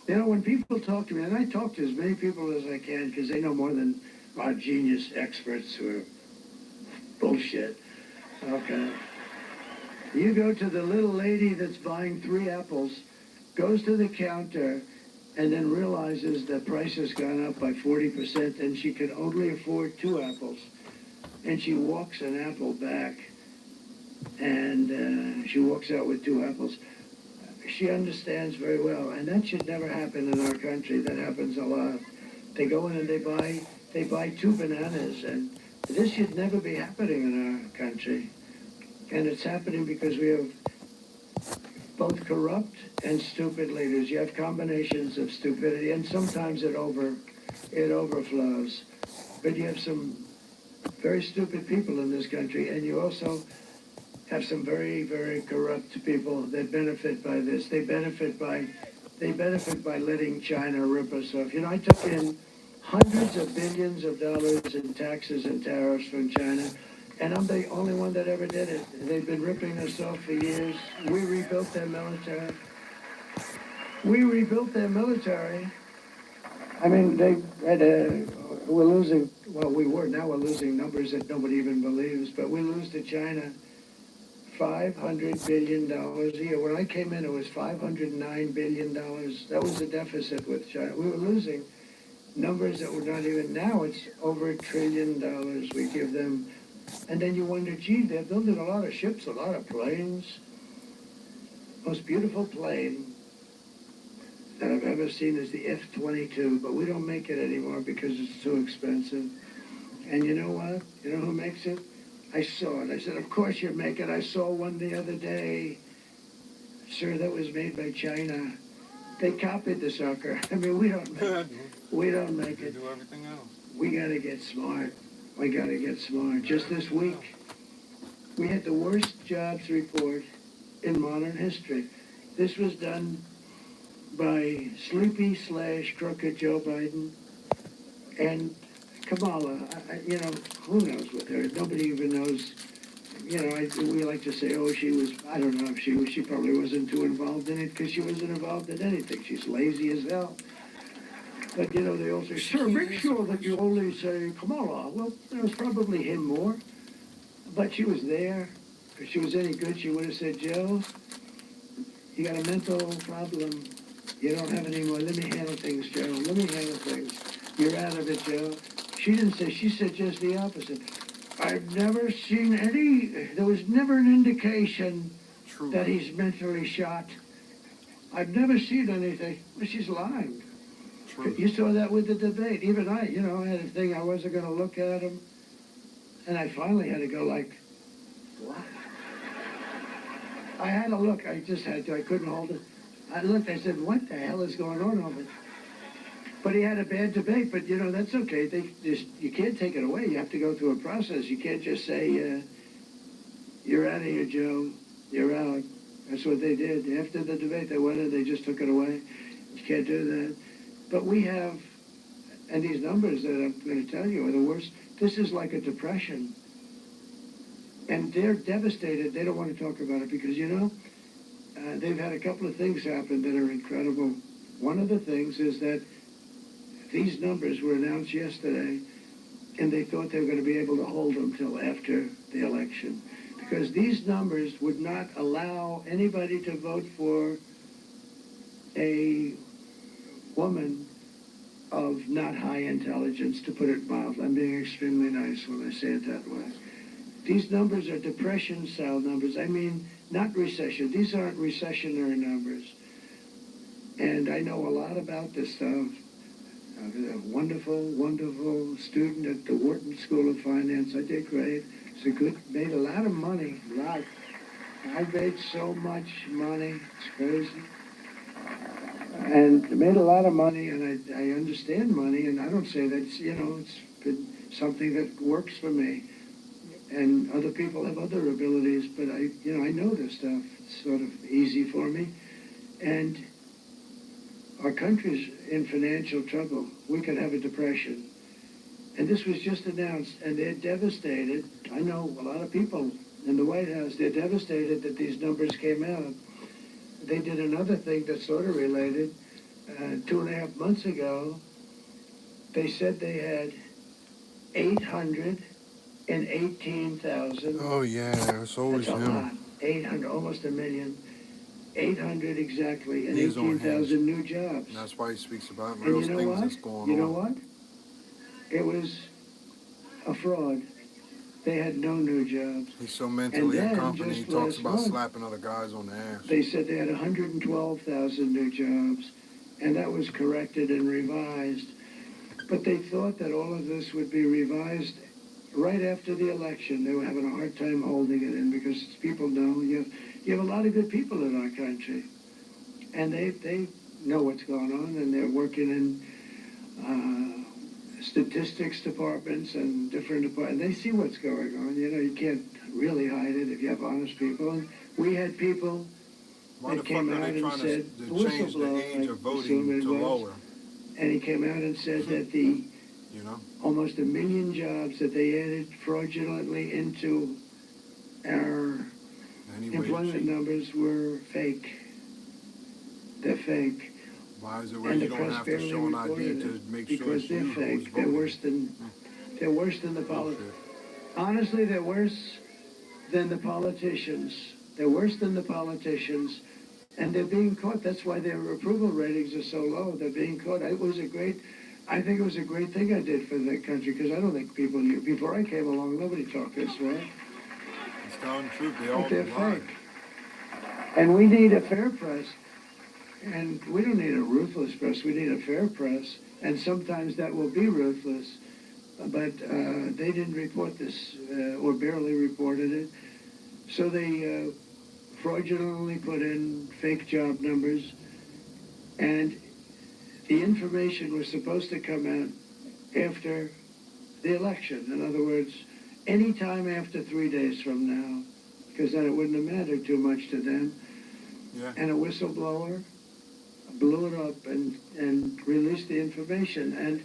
When people talk to me, and I talk to as many people as I can because they know more than our genius experts who are bullshit. Okay. You go to the little lady that's buying 3 apples, goes to the counter, and then realizes the price has gone up by 40% and she can only afford 2 apples. And she walks an apple back, and she walks out with 2 apples. She understands very well, and that should never happen in our country. That happens a lot. They go in and they buy 2 bananas, and this should never be happening in our country. And it's happening because we have both corrupt and stupid leaders. You have combinations of stupidity, and sometimes it overflows. But you have some very stupid people in this country, and you also have some very, very corrupt people that benefit by this. They benefit by letting China rip us off. You know, I took in hundreds of billions of dollars in taxes and tariffs from China, and I'm the only one that ever did it. They've been ripping us off for years. We rebuilt their military. We rebuilt their military. I mean, we're losing, well, now we're losing numbers that nobody even believes, but we lose to China $500 billion a year. When I came in, it was $509 billion. That was the deficit with China. We were losing numbers that were not even, now it's over $1 trillion we give them. And then you wonder, gee, they're building a lot of ships, a lot of planes. Most beautiful plane that I've ever seen is the F-22, but we don't make it anymore because it's too expensive. And you know what? You know who makes it? I saw it. I said, of course you make it. I saw one the other day. Sir, that was made by China. They copied the sucker. I mean, we don't make it. Do everything else. We got to get smart. We got to get smart. Just this week, we had the worst jobs report in modern history. This was done by sleepy/crooked Joe Biden and Kamala. You know, who knows with her? Nobody even knows. You know, we like to say, oh, she was, I don't know if she was, she probably wasn't too involved in it because she wasn't involved in anything. She's lazy as hell. But, you know, they all say, sir, make sure that you only say Kamala. Well, it was probably him more. But she was there. If she was any good, she would have said, Joe, you got a mental problem. You don't have any more. Let me handle things, Joe. Let me handle things. You're out of it, Joe. She didn't say, she said just the opposite. I've never seen there was never an indication that he's mentally shot. I've never seen anything. Well, she's lying. You saw that with the debate. Even I, you know, I had a thing, I wasn't going to look at him. And I finally had to go like, what? I had to look. I just had to. I couldn't hold it. I looked. I said, what the hell is going on over there? But he had a bad debate. But, you know, that's okay. You can't take it away. You have to go through a process. You can't just say, you're out of here, Joe. You're out. That's what they did. After the debate, they went and they just took it away. You can't do that. But we have, and these numbers that I'm going to tell you are the worst. This is like a depression. And they're devastated. They don't want to talk about it because, you know, they've had a couple of things happen that are incredible. One of the things is that these numbers were announced yesterday, and they thought they were going to be able to hold them till after the election. Because these numbers would not allow anybody to vote for a woman of not high intelligence, to put it mildly. I'm being extremely nice when I say it that way. These numbers are depression-style numbers. I mean, not recession. These aren't recessionary numbers. And I know a lot about this stuff. I was a wonderful, wonderful student at the Wharton School of Finance. I did great. Made a lot of money, a lot. I made so much money, it's crazy. And made a lot of money, and I understand money, and I don't say that, you know, it's been something that works for me. And other people have other abilities, but I know this stuff. It's sort of easy for me. And our country's in financial trouble. We could have a depression. And this was just announced, and they're devastated. I know a lot of people in the White House, they're devastated that these numbers came out. They did another thing that's sort of related. 2.5 months ago, they said they had 818,000. Oh, yeah, it's always That's a him. lot. 800, almost a million. 800 exactly, and He's on 18,000 new jobs. And that's why he speaks about And real you know things what? that's going on. You know what? It was a fraud. They had no new jobs. He's so mentally then, incompetent, he just talks last about month, slapping other guys on the ass. They said they had 112,000 new jobs, and that was corrected and revised. But they thought that all of this would be revised right after the election. They were having a hard time holding it in because people know you have a lot of good people in our country, and they know what's going on, and they're working in statistics departments and different departments. They see what's going on. You know, you can't really hide it if you have honest people. And we had people Why the that fuck came are out they and trying said, to the change the whistleblower, age of I assume voting it to was, lower? and he came out and said that the You know? almost 1 million jobs that they added fraudulently into our Anyway, employment numbers were fake. They're fake. why is it where And you the don't press have to barely show an ID reported to it make sure because it's they're you who's fake. They're voting? worse than the Bullshit. honestly, they're worse than the politicians. They're worse than the politicians, and they're being caught. That's why their approval ratings are so low. They're being caught. I think it was a great thing I did for the country, because I don't think people knew. Before I came along, nobody talked this way. It's telling the truth. They all But they're lied. fake. And we need a fair press. And we don't need a ruthless press. We need a fair press. And sometimes that will be ruthless. But they didn't report this, or barely reported it. So they fraudulently put in fake job numbers. And the information was supposed to come out after the election. In other words, any time after 3 days from now, because then it wouldn't have mattered too much to them. Yeah. And a whistleblower blew it up and released the information. And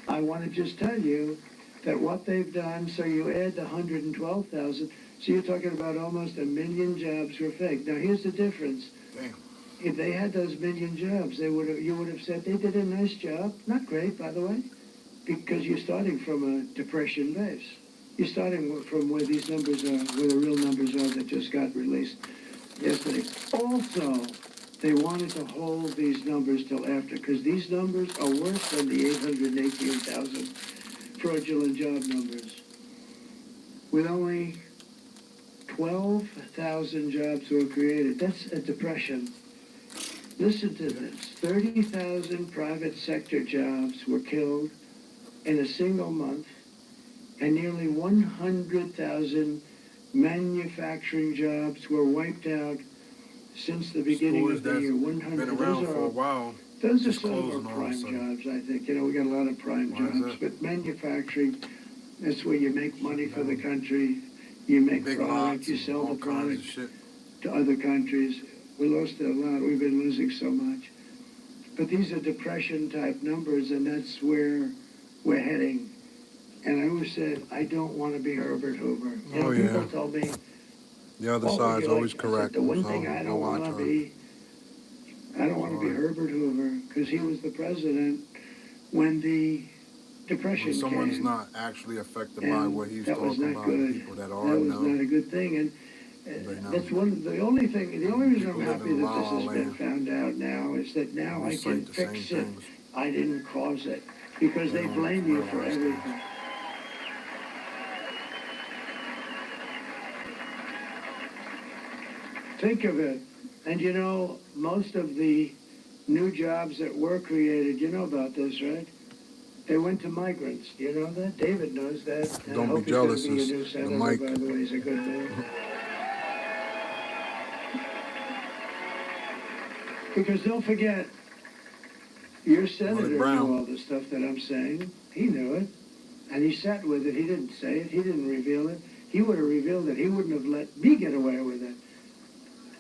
I want to just tell you that what they've done, so you add the 112,000, so you're talking about almost 1 million jobs were fake. Now here's the difference. Damn. If they had those 1 million jobs, you would have said they did a nice job. Not great, by the way, because you're starting from a depression base. You're starting from where these numbers are, where the real numbers are that just got released yesterday. Also, they wanted to hold these numbers till after, because these numbers are worse than the 818,000 fraudulent job numbers. With only 12,000 jobs were created. That's a depression. Listen to this. 30,000 private sector jobs were killed in a single month, and nearly 100,000 manufacturing jobs were wiped out since the beginning Stores of the that's year. 100. been around for a while. Those are just some of closing our all of a prime sudden. jobs, I think. You know, we got a lot of prime Why is jobs, that? but manufacturing, that's where you make money for the country. You make Big product, lots you and sell all the kinds product of shit. to other countries. We lost a lot. We've been losing so much. But these are depression type numbers, and that's where we're heading. And I always said, I don't want to be Herbert Hoover. You know, people told me, The other what would side's you like? always I said, correct. the one so thing I don't want to watch her. be, I don't want to be Herbert Hoover, because he was the president when the Depression When someone's came. not actually affected by And what he's that was talking not about, good. people that That are was know. not a good thing, and They know. that's the only reason I'm People live happy in that La this La has been Land. found out now is that now We I cite can the same fix it. things. I didn't cause it, because They they don't blame you for realize everything. things. Think of it. And you know, most of the new jobs that were created, you know about this, right? They went to migrants. You know that? David knows that. And Don't I be hope jealous, he's going to it's be a new the senator, mic. by the way. He's a good man. Because don't forget, your senator Brown. knew all the stuff that I'm saying. He knew it. And he sat with it. He didn't say it. He didn't reveal it. He would have revealed it. He wouldn't have let me get away with it.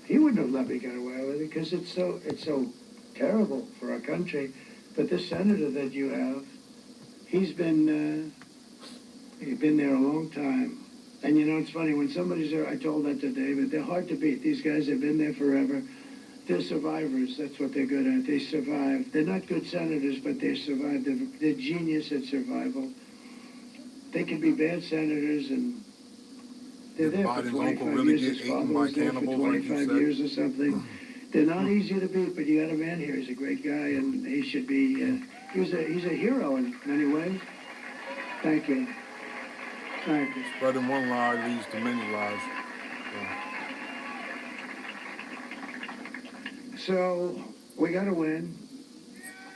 He wouldn't have let me get away with it, because it's so terrible for our country. But this senator that you have, he's been there a long time. And you know, it's funny, when somebody's there, I told that to David, they're hard to beat. These guys have been there forever. They're survivors. That's what they're good at. They survive. They're not good senators, but they survive. They're genius at survival. They can be bad senators, and they're Did there for Biden's 25 uncle really years. get His father eaten by was there for cannibals, like you 25 said? years or something. They're not easy to beat, but you got a man here. He's a great guy, and he should be. He's a hero in many ways. Thank you. Thank you. Spreading one lie leads to many lies. So we got to win.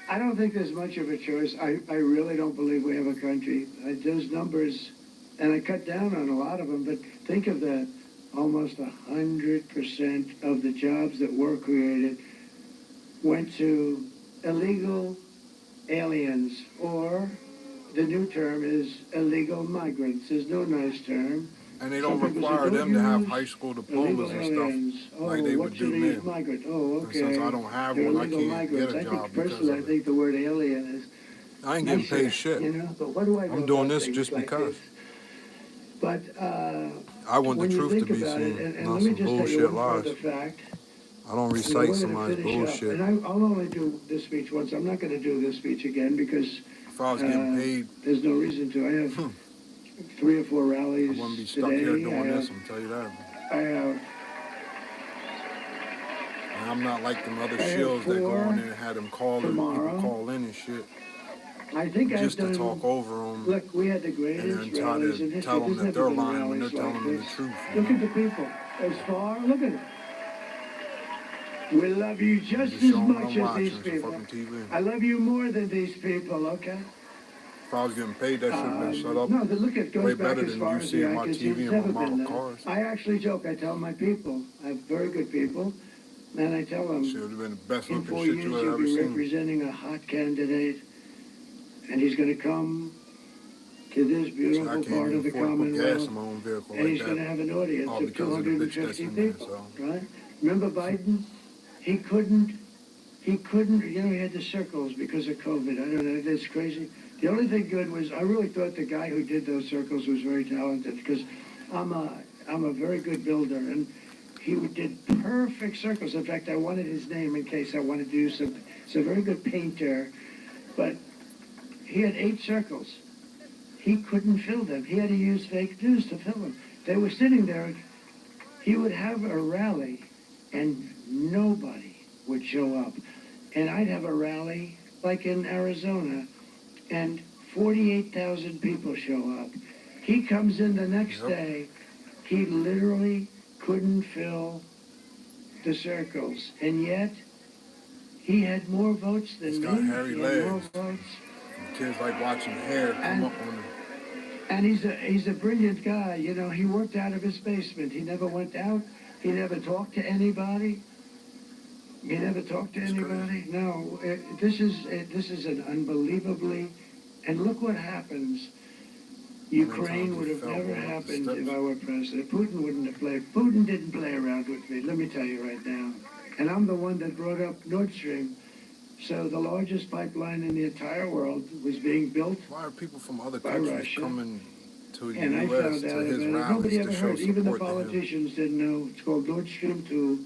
I don't think there's much of a choice. I really don't believe we have a country. Those numbers, and I cut down on a lot of them, but think of that. Almost 100% of the jobs that were created went to illegal aliens, or the new term is illegal migrants. There's no nice term. And they don't Some people say, require "Don't them to have use high school illegal diplomas and aliens." stuff Oh, like they what would should do they use now. migrant? Oh, And okay. since I don't have They're one, I illegal can't migrants. get a I job think because personally, of I it. think the word alien is I ain't getting nicer, paid shit. you know. But what do I know I'm doing about this things just like because. this? But I want the when you truth to think be about it, seen, and not let me some just tell you bullshit one lies. further fact. I don't And recite we're going to somebody's finish up. bullshit. And I'll only do this speech once. I'm not going to do this speech again because If I was getting paid, there's no reason to. I have 3 or 4 I rallies wouldn't be stuck today. here doing this, I'm gonna tell you that. I have And I'm not like them other I have shills that go 4 on there and have them calling, tomorrow. people call in and shit, I think just I've to done. talk over them Look, we had the and greatest then try rallies in to history. tell them There's that never they're been lying when they're rallies telling like them the this. truth. Look at the people. As far, look at it. We love you just Just as showing what much I'm as these watching, so people. fucking TV. I love you more than these people, okay? If I was getting paid, that should have been set up No, but look, it goes way back better as than far you as the seeing eye my can see. TV It's and my never model been that. cars. I actually joke. I tell my people, I have very good people, and I tell them, Should have been the best in looking 4 shit years you had you'll ever be seen. representing a hot candidate, and he's going to come to this So I beautiful can't part even of the afford to put gas Commonwealth, in my own vehicle and like he's going to that. have an audience All of because of the bitch that's 250 in there, people, so. right? Remember Biden? He couldn't, you know, he had the circles because of COVID. I don't know, that's crazy. The only thing good was, I really thought the guy who did those circles was very talented, because I'm a very good builder, and he did perfect circles. In fact, I wanted his name in case I wanted to do something. He's a very good painter, but he had 8 circles. He couldn't fill them. He had to use fake news to fill them. They were sitting there. He would have a rally, and nobody would show up. And I'd have a rally, like in Arizona, and 48,000 people show up. He comes in the next day. He literally couldn't fill the circles, and yet he had more votes than He's me. got hairy He had more legs. votes. Kids like watching hair come up on him. And he's a brilliant guy. You know, he worked out of his basement. He never went out. He never talked to anybody. He never talked to anybody. No, this is an unbelievably, and look what happens. Ukraine would have never happened if I were president. Putin wouldn't have played. Putin didn't play around with me. Let me tell you right now. And I'm the one that brought up Nord Stream. So the largest pipeline in the entire world was being built. Why are people from other by countries Russia. coming to the And I U.S. found to out his about it. rallies Nobody ever to show heard. Even the support to him? politicians didn't know. It's called Nord Stream 2.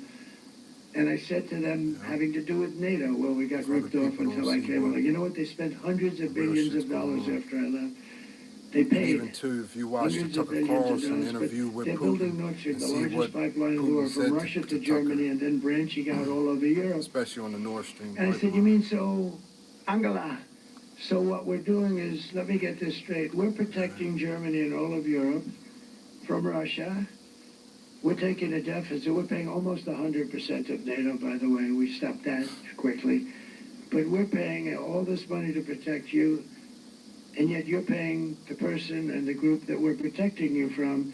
And I said to them, having to do with NATO, well, we got Other ripped off people don't until I see came what along. You know what? They spent hundreds of real billions shit's of dollars going on. after I left. They And paid even too, if you watch the hundreds of Tucker billions of Carlson dollars. interview But with they're building Putin Nord Stream, and the see largest what pipeline in the Putin world, said from Russia to Tucker, Germany and then branching out all over Europe. especially on the Nord Stream And I said, you pipeline. mean so, Angela, so what we're doing is, let me get this straight, we're protecting Germany and all of Europe from Russia. We're taking a deficit. We're paying almost 100% of NATO, by the way. We stopped that quickly. But we're paying all this money to protect you, and yet you're paying the person and the group that we're protecting you from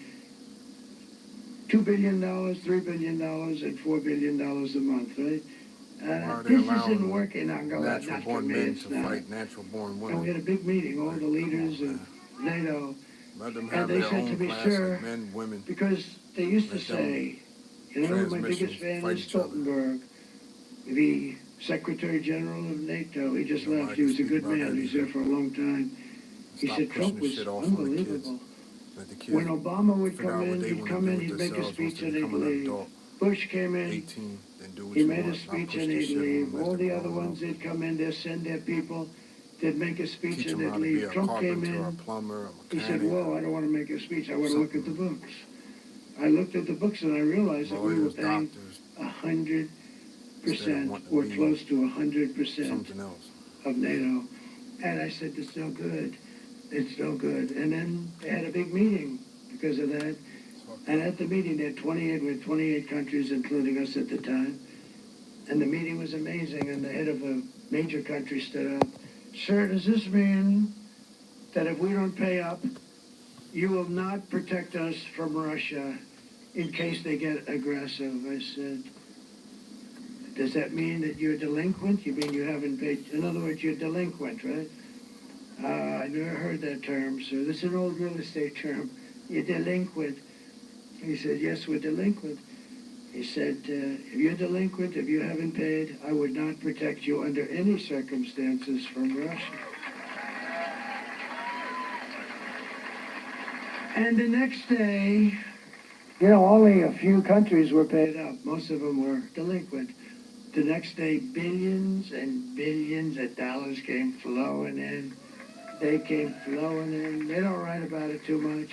$2 billion, $3 billion, and $4 billion a month, right? Why are they This allowing isn't working, Angela. Not for natural-born me, men it's to not. fight natural-born And we women? had a big meeting, all Like, the come leaders on, of NATO, Let them and have they their said to own me, class, sir, like men, women. because they used to Let them say, you know, my biggest transmissions fan fight is each other. Stoltenberg, the Secretary General of NATO. He just Nobody left. He can was a speak good about man. that He was there either. for a long time. He Stop said pushing Trump the was shit off on the kids. unbelievable. Let the kids When Obama would figure come out what in, they he'd want to come do in, with he'd make a themselves once speech they and he'd become an leave. adult. Bush came in, 18, then do what he you made a want. Not speech push and this he'd shit on leave. them as All the they're other growing ones, up. they'd come in, they'd send their people, they'd make a speech Teach and them they'd how to be leave. a Trump came carpenter, a in, plumber, a he mechanic. said, whoa, I don't want to make a speech. I want to look at the books. I looked at the books and I realized that we were Lawyers, paying doctors, 100% instead of wanting to or be close to 100% something else. of NATO. And I said, it's no good. It's no good. And then they had a big meeting because of that. And at the meeting, they had 28 countries, including us at the time. And the meeting was amazing. And the head of a major country stood up. Sir, does this mean that if we don't pay up, you will not protect us from Russia in case they get aggressive? I said, does that mean that you're delinquent? You mean you haven't paid? In other words, you're delinquent, right? I never heard that term, sir. This is an old real estate term. You're delinquent. He said, yes, we're delinquent. He said, if you're delinquent, if you haven't paid, I would not protect you under any circumstances from Russia. And the next day, only a few countries were paid up. Most of them were delinquent. The next day, billions and billions of dollars came flowing in. They came flowing in. They don't write about it too much.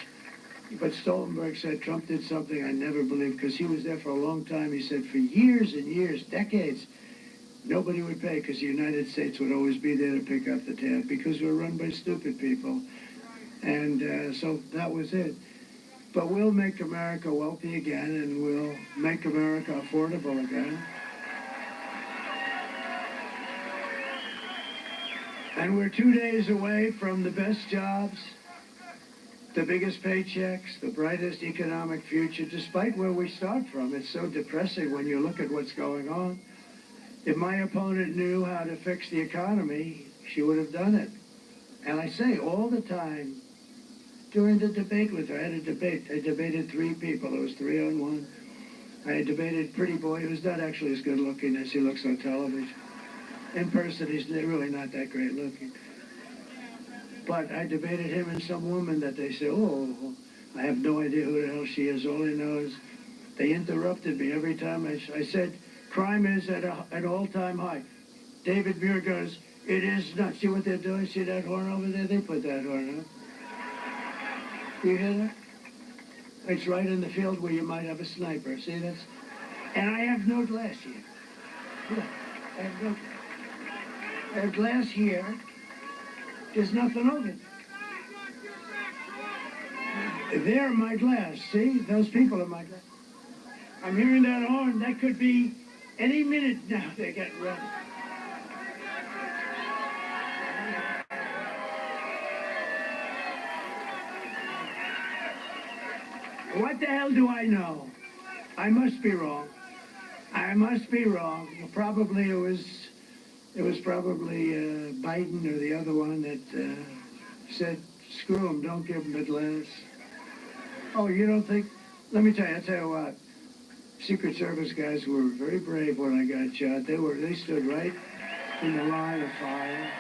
But Stoltenberg said Trump did something I never believed, because he was there for a long time. He said for years and years, decades, nobody would pay, because the United States would always be there to pick up the tab, because we're run by stupid people. And so that was it. But we'll make America wealthy again, and we'll make America affordable again. And we're 2 days away from the best jobs, the biggest paychecks, the brightest economic future, despite where we start from. It's so depressing when you look at what's going on. If my opponent knew how to fix the economy, she would have done it. And I say all the time, during the debate with her, I had a debate. I debated 3 people. It was 3-on-1. I debated Pretty Boy, who's not actually as good looking as he looks on television. In person, he's really not that great looking. But I debated him and some woman that they say, oh, I have no idea who the hell she is. All I know is they interrupted me every time I said, crime is at an all-time high. David Muir goes, it is not. See what they're doing? See that horn over there? They put that horn up. You hear that? It's right in the field where you might have a sniper. See this? And I have no glass here. Look, I have no glass. I have glass here. There's nothing over it. They're my glass. See? Those people are my glass. I'm hearing that horn. That could be any minute now. They're getting ready. What the hell do I know? I must be wrong. I must be wrong. Probably it was probably Biden or the other one that said, screw him, don't give him the glass. Oh, you don't think? Let me tell you what. Secret Service guys were very brave when I got shot. They stood right in the line of fire.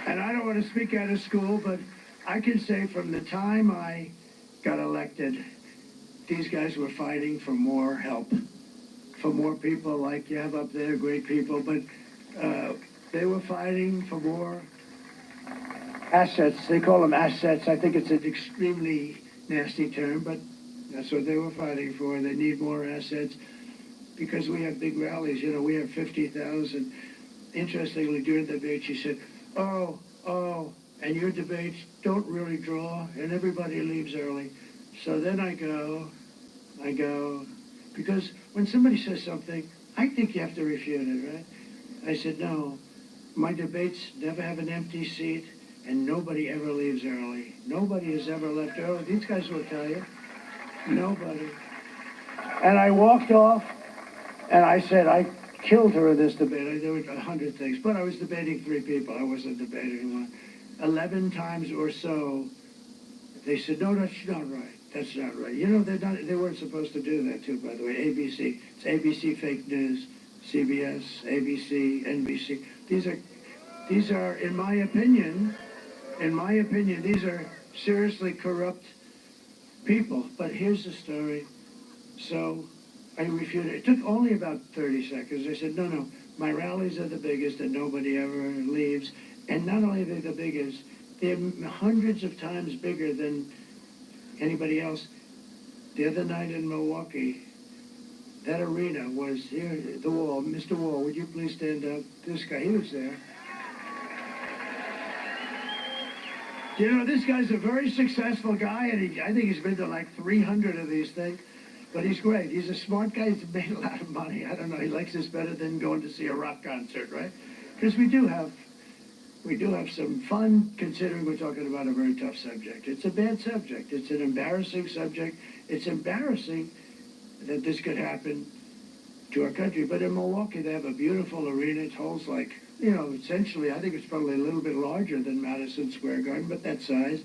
And I don't want to speak out of school, but I can say from the time I got elected, these guys were fighting for more help, for more people like you have up there, great people, but they were fighting for more assets. They call them assets. I think it's an extremely nasty term, but that's what they were fighting for. They need more assets because we have big rallies. We have 50,000. Interestingly, during the debate, she said, oh, and your debates don't really draw, and everybody leaves early. So then I go, because when somebody says something, I think you have to refute it, right? I said, no, my debates never have an empty seat, and nobody ever leaves early. Nobody has ever left early. These guys will tell you. Nobody. And I walked off, and I said, I killed her in this debate. There were 100 things, but I was debating 3 people. I wasn't debating one. 11 times or so, they said, no, that's not right. That's not right. They weren't supposed to do that, too, by the way. ABC. It's ABC fake news, CBS, ABC, NBC. These are, in my opinion, these are seriously corrupt people. But here's the story. So I refuted it. It took only about 30 seconds. I said, no, my rallies are the biggest and nobody ever leaves. And not only are they the biggest, they're hundreds of times bigger than anybody else. The other night in Milwaukee, that arena was here, the Wall. Mr. Wall, would you please stand up? This guy, he was there. This guy's a very successful guy, and I think he's been to like 300 of these things. But he's great. He's a smart guy. He's made a lot of money. I don't know. He likes this better than going to see a rock concert, right? Because we do have some fun, considering we're talking about a very tough subject. It's a bad subject. It's an embarrassing subject. It's embarrassing that this could happen to our country. But in Milwaukee, they have a beautiful arena. It holds like you know, essentially, I think it's probably a little bit larger than Madison Square Garden, but that size.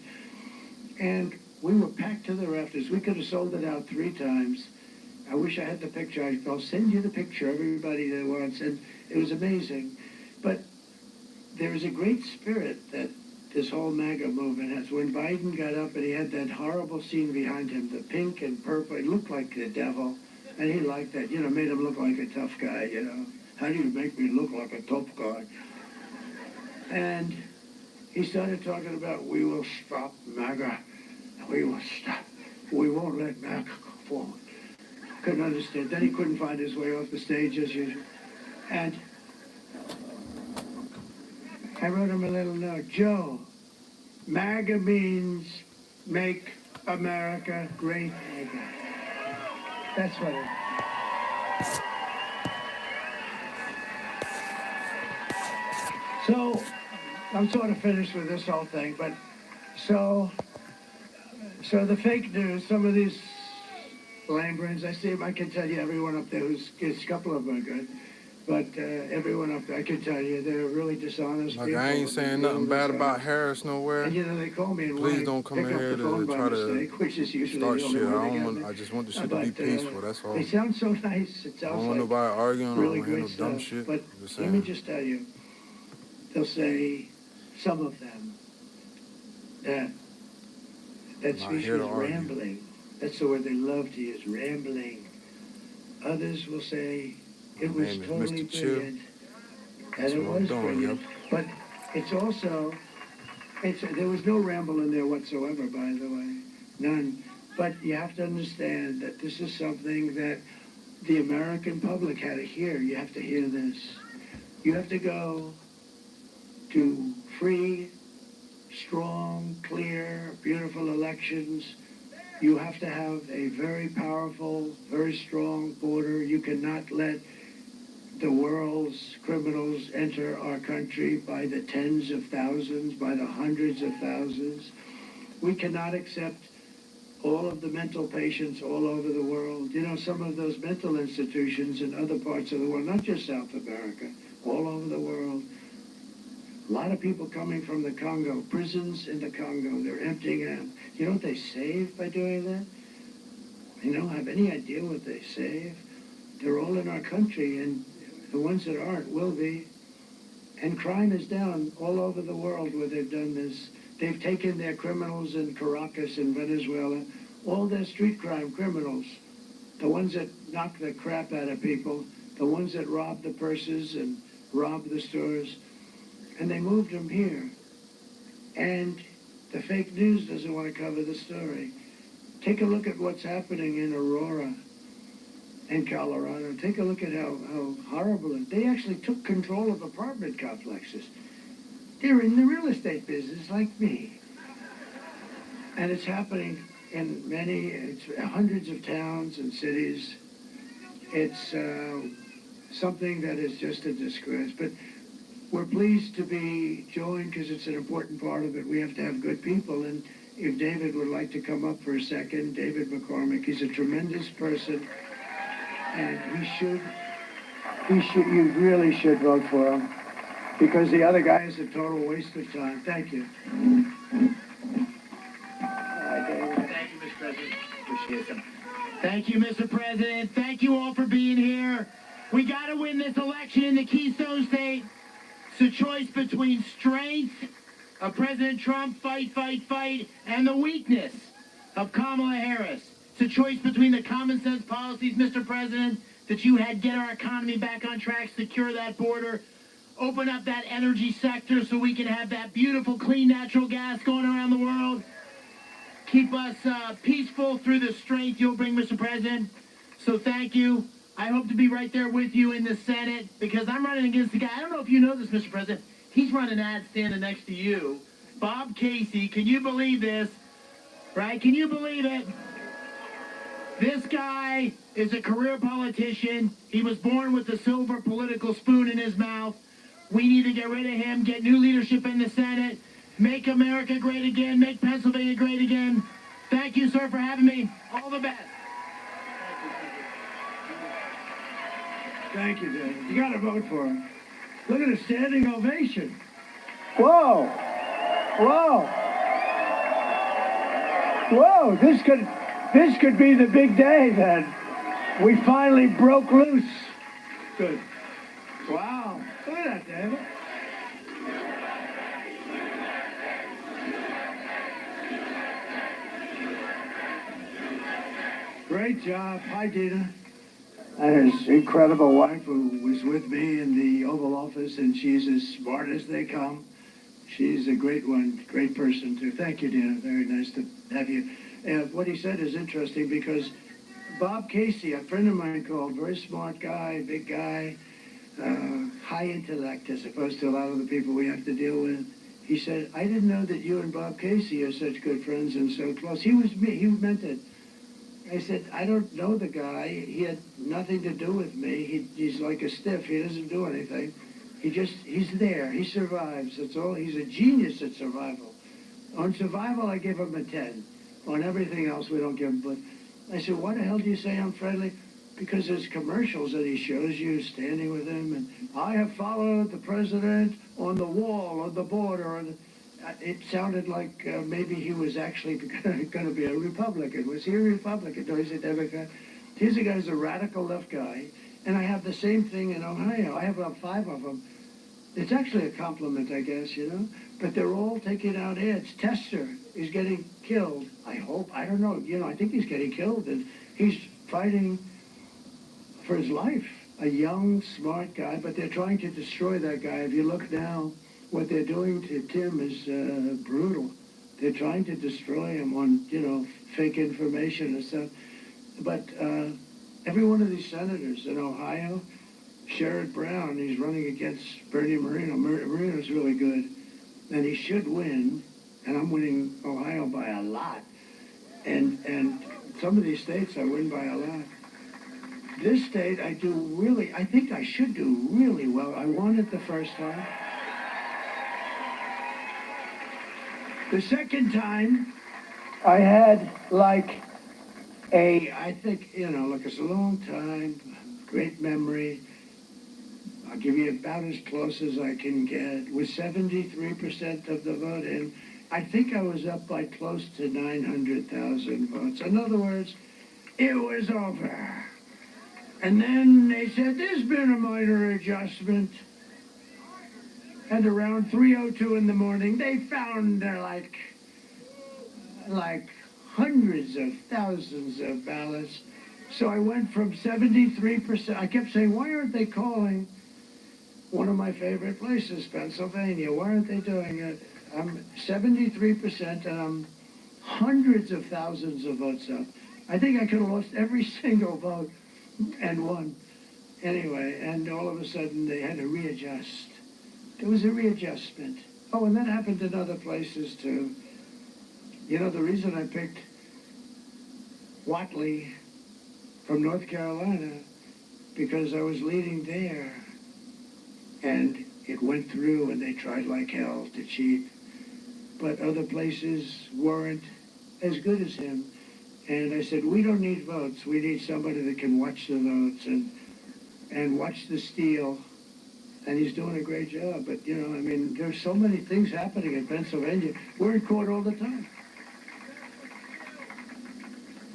And we were packed to the rafters. We could have sold it out 3 times. I wish I had the picture. I'll send you the picture, everybody that wants. And it was amazing. But there is a great spirit that this whole MAGA movement has. When Biden got up and he had that horrible scene behind him, the pink and purple, it looked like the devil. And he liked that, you know, made him look like a tough guy, you know. How do you make me look like a tough guy? And he started talking about, we will stop MAGA. We will stop. We won't let MAGA go forward. Couldn't understand. Then he couldn't find his way off the stage as usual. And I wrote him a little note. Joe, MAGA means make America great again. That's what it is. So, I'm sort of finished with this whole thing, but so the fake news, some of these Lambrins, I see them, I can tell you everyone up there a couple of them are good, but everyone up there, I can tell you, they're really dishonest Like, people. I ain't saying nothing bad about Harris nowhere. And you know, they call me and please don't come in here to try to start shit. I just want the shit to be peaceful, that's all. They sound so nice. It sounds I don't want nobody arguing. Really I don't want to hear no dumb shit. But let me just tell you, they'll say, some of them, that speech was rambling. That's the word they love to use, rambling. Others will say it was totally brilliant. And it was brilliant. But it's also, there was no ramble in there whatsoever, by the way. None. But you have to understand that this is something that the American public had to hear. You have to hear this. You have to go to free, strong, clear, beautiful elections. You have to have a very powerful, very strong border. You cannot let the world's criminals enter our country by the tens of thousands, by the hundreds of thousands. We cannot accept all of the mental patients all over the world. You know, some of those mental institutions in other parts of the world, not just South America, all over the world. A lot of people coming from the Congo, prisons in the Congo, they're emptying them. You know what they save by doing that? You don't have any idea what they save. They're all in our country, and the ones that aren't will be. And crime is down all over the world where they've done this. They've taken their criminals in Caracas in Venezuela, all their street crime criminals, the ones that knock the crap out of people, the ones that rob the purses and rob the stores, and they moved them here. And the fake news doesn't want to cover the story. Take a look at what's happening in Aurora and Colorado. Take a look at how horrible it is. They actually took control of apartment complexes. They're in the real estate business like me. And it's happening in it's hundreds of towns and cities. It's something that is just a disgrace. But we're pleased to be joined because it's an important part of it. We have to have good people. And if David would like to come up for a second, David McCormick, he's a tremendous person. And you really should vote for him. Because the other guy is a total waste of time. Thank you. Thank you, Mr. President. Appreciate it. Thank you, Mr. President. Thank you all for being here. We got to win this election in the Keystone State. It's a choice between strength of President Trump, fight, and the weakness of Kamala Harris. It's a choice between the common sense policies, Mr. President, that you had get our economy back on track, secure that border, open up that energy sector so we can have that beautiful, clean, natural gas going around the world. Keep us peaceful through the strength you'll bring, Mr. President. So thank you. I hope to be right there with you in the Senate because I'm running against the guy. I don't know if you know this, Mr. President. He's running ads standing next to you. Bob Casey, can you believe this? Right? Can you believe it? This guy is a career politician. He was born with a silver political spoon in his mouth. We need to get rid of him, get new leadership in the Senate, make America great again, make Pennsylvania great again. Thank you, sir, for having me. All the best. Thank you, David. You got to vote for him. Look at a standing ovation. Whoa. Whoa. Whoa, this could be the big day then. We finally broke loose. Good. Wow. Look at that, David. Great job. Hi, Dina. And his incredible wife who was with me in the Oval Office, and she's as smart as they come. She's a great one, great person, too. Thank you, Dina. Very nice to have you. What he said is interesting because Bob Casey, a friend of mine called, very smart guy, big guy, high intellect as opposed to a lot of the people we have to deal with. He said, I didn't know that you and Bob Casey are such good friends and so close. He meant it. I said, I don't know the guy. He had nothing to do with me. He's like a stiff. He doesn't do anything. He's there. He survives. That's all. He's a genius at survival. On survival, I give him a 10. On everything else, we don't give him. But I said, why the hell do you say I'm friendly? Because there's commercials that he shows you standing with him. And I have followed the president on the wall, on the border. It sounded like maybe he was actually going to be a Republican. Was he a Republican? No, he's a Democrat. Here's a guy who's a radical left guy. And I have the same thing in Ohio. I have about 5 of them. It's actually a compliment, I guess, you know. But they're all taking out ads. Tester is getting killed. I hope. I don't know. You know, I think he's getting killed. And he's fighting for his life. A young, smart guy. But they're trying to destroy that guy. If you look now, what they're doing to Tim is brutal. They're trying to destroy him on, you know, fake information and stuff. But every one of these senators in Ohio, Sherrod Brown, he's running against Bernie Moreno. Moreno's really good, and he should win. And I'm winning Ohio by a lot. And some of these states I win by a lot. This state I think I should do really well. I won it the first time. The second time, I had like I think, you know, look, it's a long time, great memory. I'll give you about as close as I can get. With 73% of the vote in, I think I was up by close to 900,000 votes. In other words, it was over. And then they said, there's been a minor adjustment. And around 3:02 in the morning, they found like hundreds of thousands of ballots. So I went from 73%. I kept saying, why aren't they calling one of my favorite places, Pennsylvania? Why aren't they doing it? I'm 73% and I'm hundreds of thousands of votes up. I think I could have lost every single vote and won. Anyway, and all of a sudden they had to readjust. There was a readjustment. Oh, and that happened in other places too. You know, the reason I picked Watley from North Carolina, because I was leading there. And it went through and they tried like hell to cheat. But other places weren't as good as him. And I said, we don't need votes. We need somebody that can watch the votes and watch the steal. And he's doing a great job. But, you know, I mean, there's so many things happening in Pennsylvania. We're in court all the time.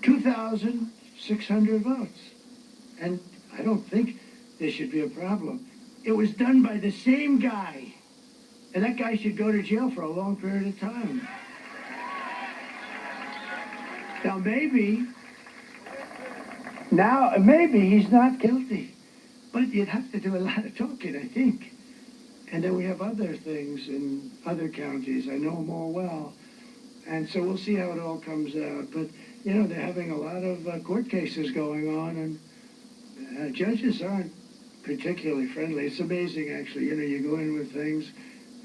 2,600 votes. And I don't think there should be a problem. It was done by the same guy. And that guy should go to jail for a long period of time. Now, maybe he's not guilty. But you'd have to do a lot of talking, I think. And then we have other things in other counties. I know them all well. And so we'll see how it all comes out. But, you know, they're having a lot of court cases going on, and judges aren't particularly friendly. It's amazing, actually. You know, you go in with things.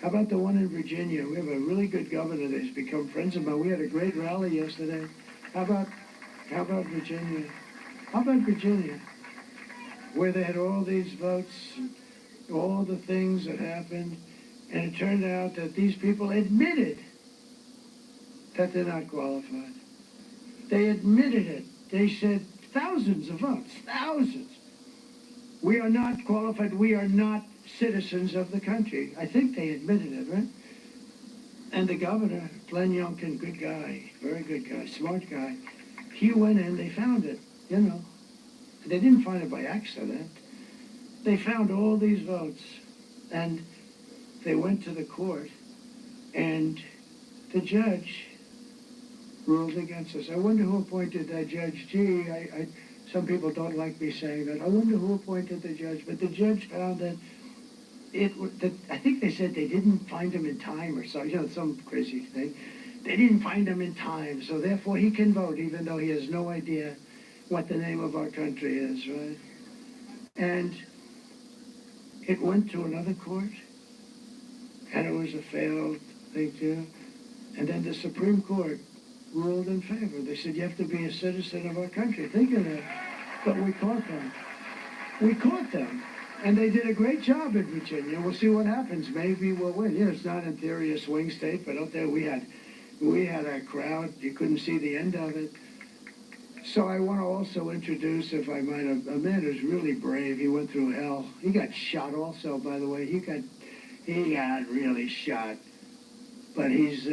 How about the one in Virginia? We have a really good governor that's become friends of mine. We had a great rally yesterday. How about Virginia? How about Virginia? Where they had all these votes, and all the things that happened, and it turned out that these people admitted that they're not qualified. They admitted it. They said thousands of votes, thousands. We are not qualified. We are not citizens of the country. I think they admitted it, right? And the governor, Glenn Youngkin, good guy, very good guy, smart guy, he went in, they found it, you know. They didn't find it by accident. They found all these votes, and they went to the court, and the judge ruled against us. I wonder who appointed that judge. Gee, some people don't like me saying that. I wonder who appointed the judge, but the judge found that I think they said they didn't find him in time or so, you know, some crazy thing. They didn't find him in time, so therefore he can vote, even though he has no idea what the name of our country is, right? And it went to another court, and it was a failed thing too. And then the Supreme Court ruled in favor. They said, you have to be a citizen of our country. Think of that. But we caught them. We caught them. And they did a great job in Virginia. We'll see what happens. Maybe we'll win. You know, it's not in theory a swing state, but out there we had a crowd. You couldn't see the end of it. So I want to also introduce, if I might, a man who's really brave. He went through hell. He got shot also, by the way. He got really shot. But he's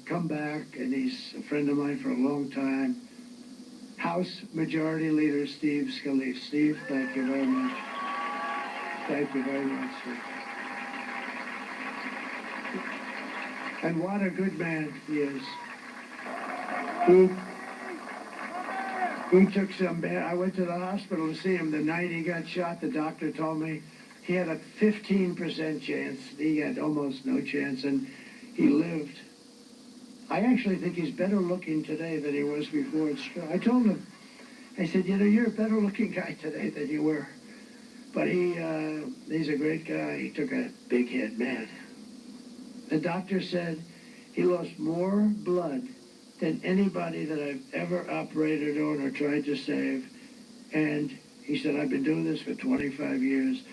come back, and he's a friend of mine for a long time. House Majority Leader Steve Scalise. Steve, thank you very much. Thank you very much, sir. And what a good man he is. He took some bad. I went to the hospital to see him the night he got shot. The doctor told me he had a 15% chance. He had almost no chance, and he lived. I actually think he's better looking today than he was before it struck. I told him, I said, you know, you're a better looking guy today than you were. But he's a great guy. He took a big hit, man. The doctor said he lost more blood than anybody that I've ever operated on or tried to save. And he said, I've been doing this for 25 years.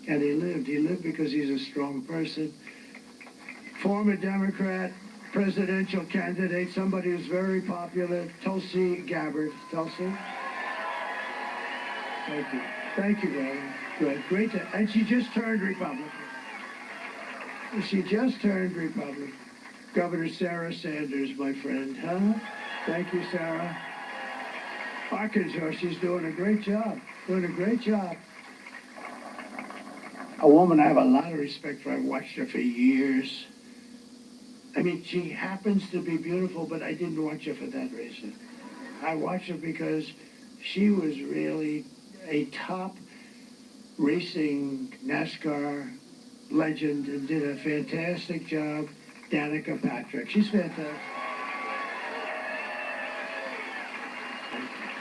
And he lived. He lived because he's a strong person. Former Democrat, presidential candidate, somebody who's very popular, Tulsi Gabbard. Tulsi? Thank you. Thank you, darling. Good. Great. And she just turned Republican. She just turned Republican. Governor Sarah Sanders, my friend, huh? Thank you, Sarah. Arkansas, she's doing a great job. Doing a great job. A woman I have a lot of respect for. I've watched her for years. I mean, she happens to be beautiful, but I didn't watch her for that reason. I watched her because she was really a top racing NASCAR legend and did a fantastic job. Danica Patrick. She's fantastic.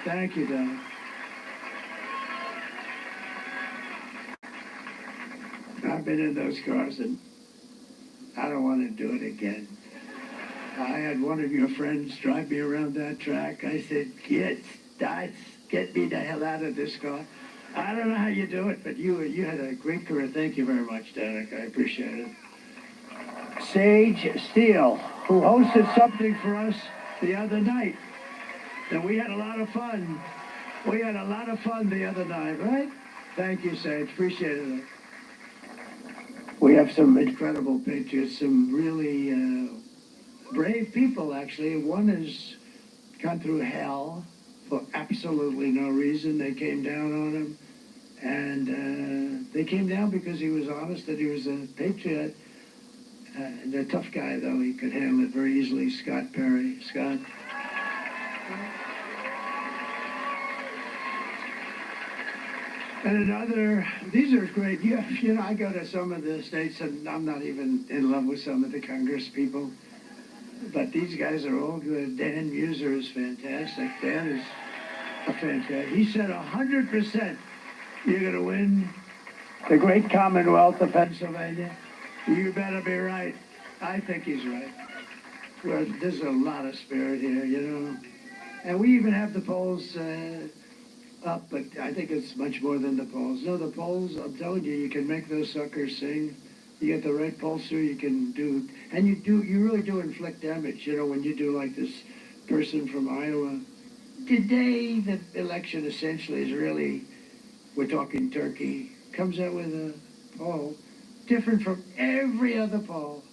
Thank you, Danica. I've been in those cars and I don't want to do it again. I had one of your friends drive me around that track. I said, get me the hell out of this car. I don't know how you do it, but you had a great career. Thank you very much, Danica. I appreciate it. Sage Steele, who hosted something for us the other night. And we had a lot of fun. We had a lot of fun the other night, right? Thank you, Sage. Appreciate it. We have some incredible patriots, some really brave people, actually. One has gone through hell for absolutely no reason. They came down on him. And they came down because he was honest, that he was a patriot. And a tough guy, though. He could handle it very easily. Scott Perry. Scott? And another, these are great. You know, I go to some of the states, and I'm not even in love with some of the Congress people. But these guys are all good. Dan Muser is fantastic. Dan is a fantastic. He said 100% you're going to win the great Commonwealth of Pennsylvania. You better be right. I think he's right. Well, there's a lot of spirit here, you know. And we even have the polls up, but I think it's much more than the polls. No, the polls, I'm telling you, you can make those suckers sing. You get the right pollster, you can do, and you really do inflict damage, you know, when you do like this person from Iowa. Today, the election essentially is really, we're talking Turkey, comes out with poll, different from every other poll,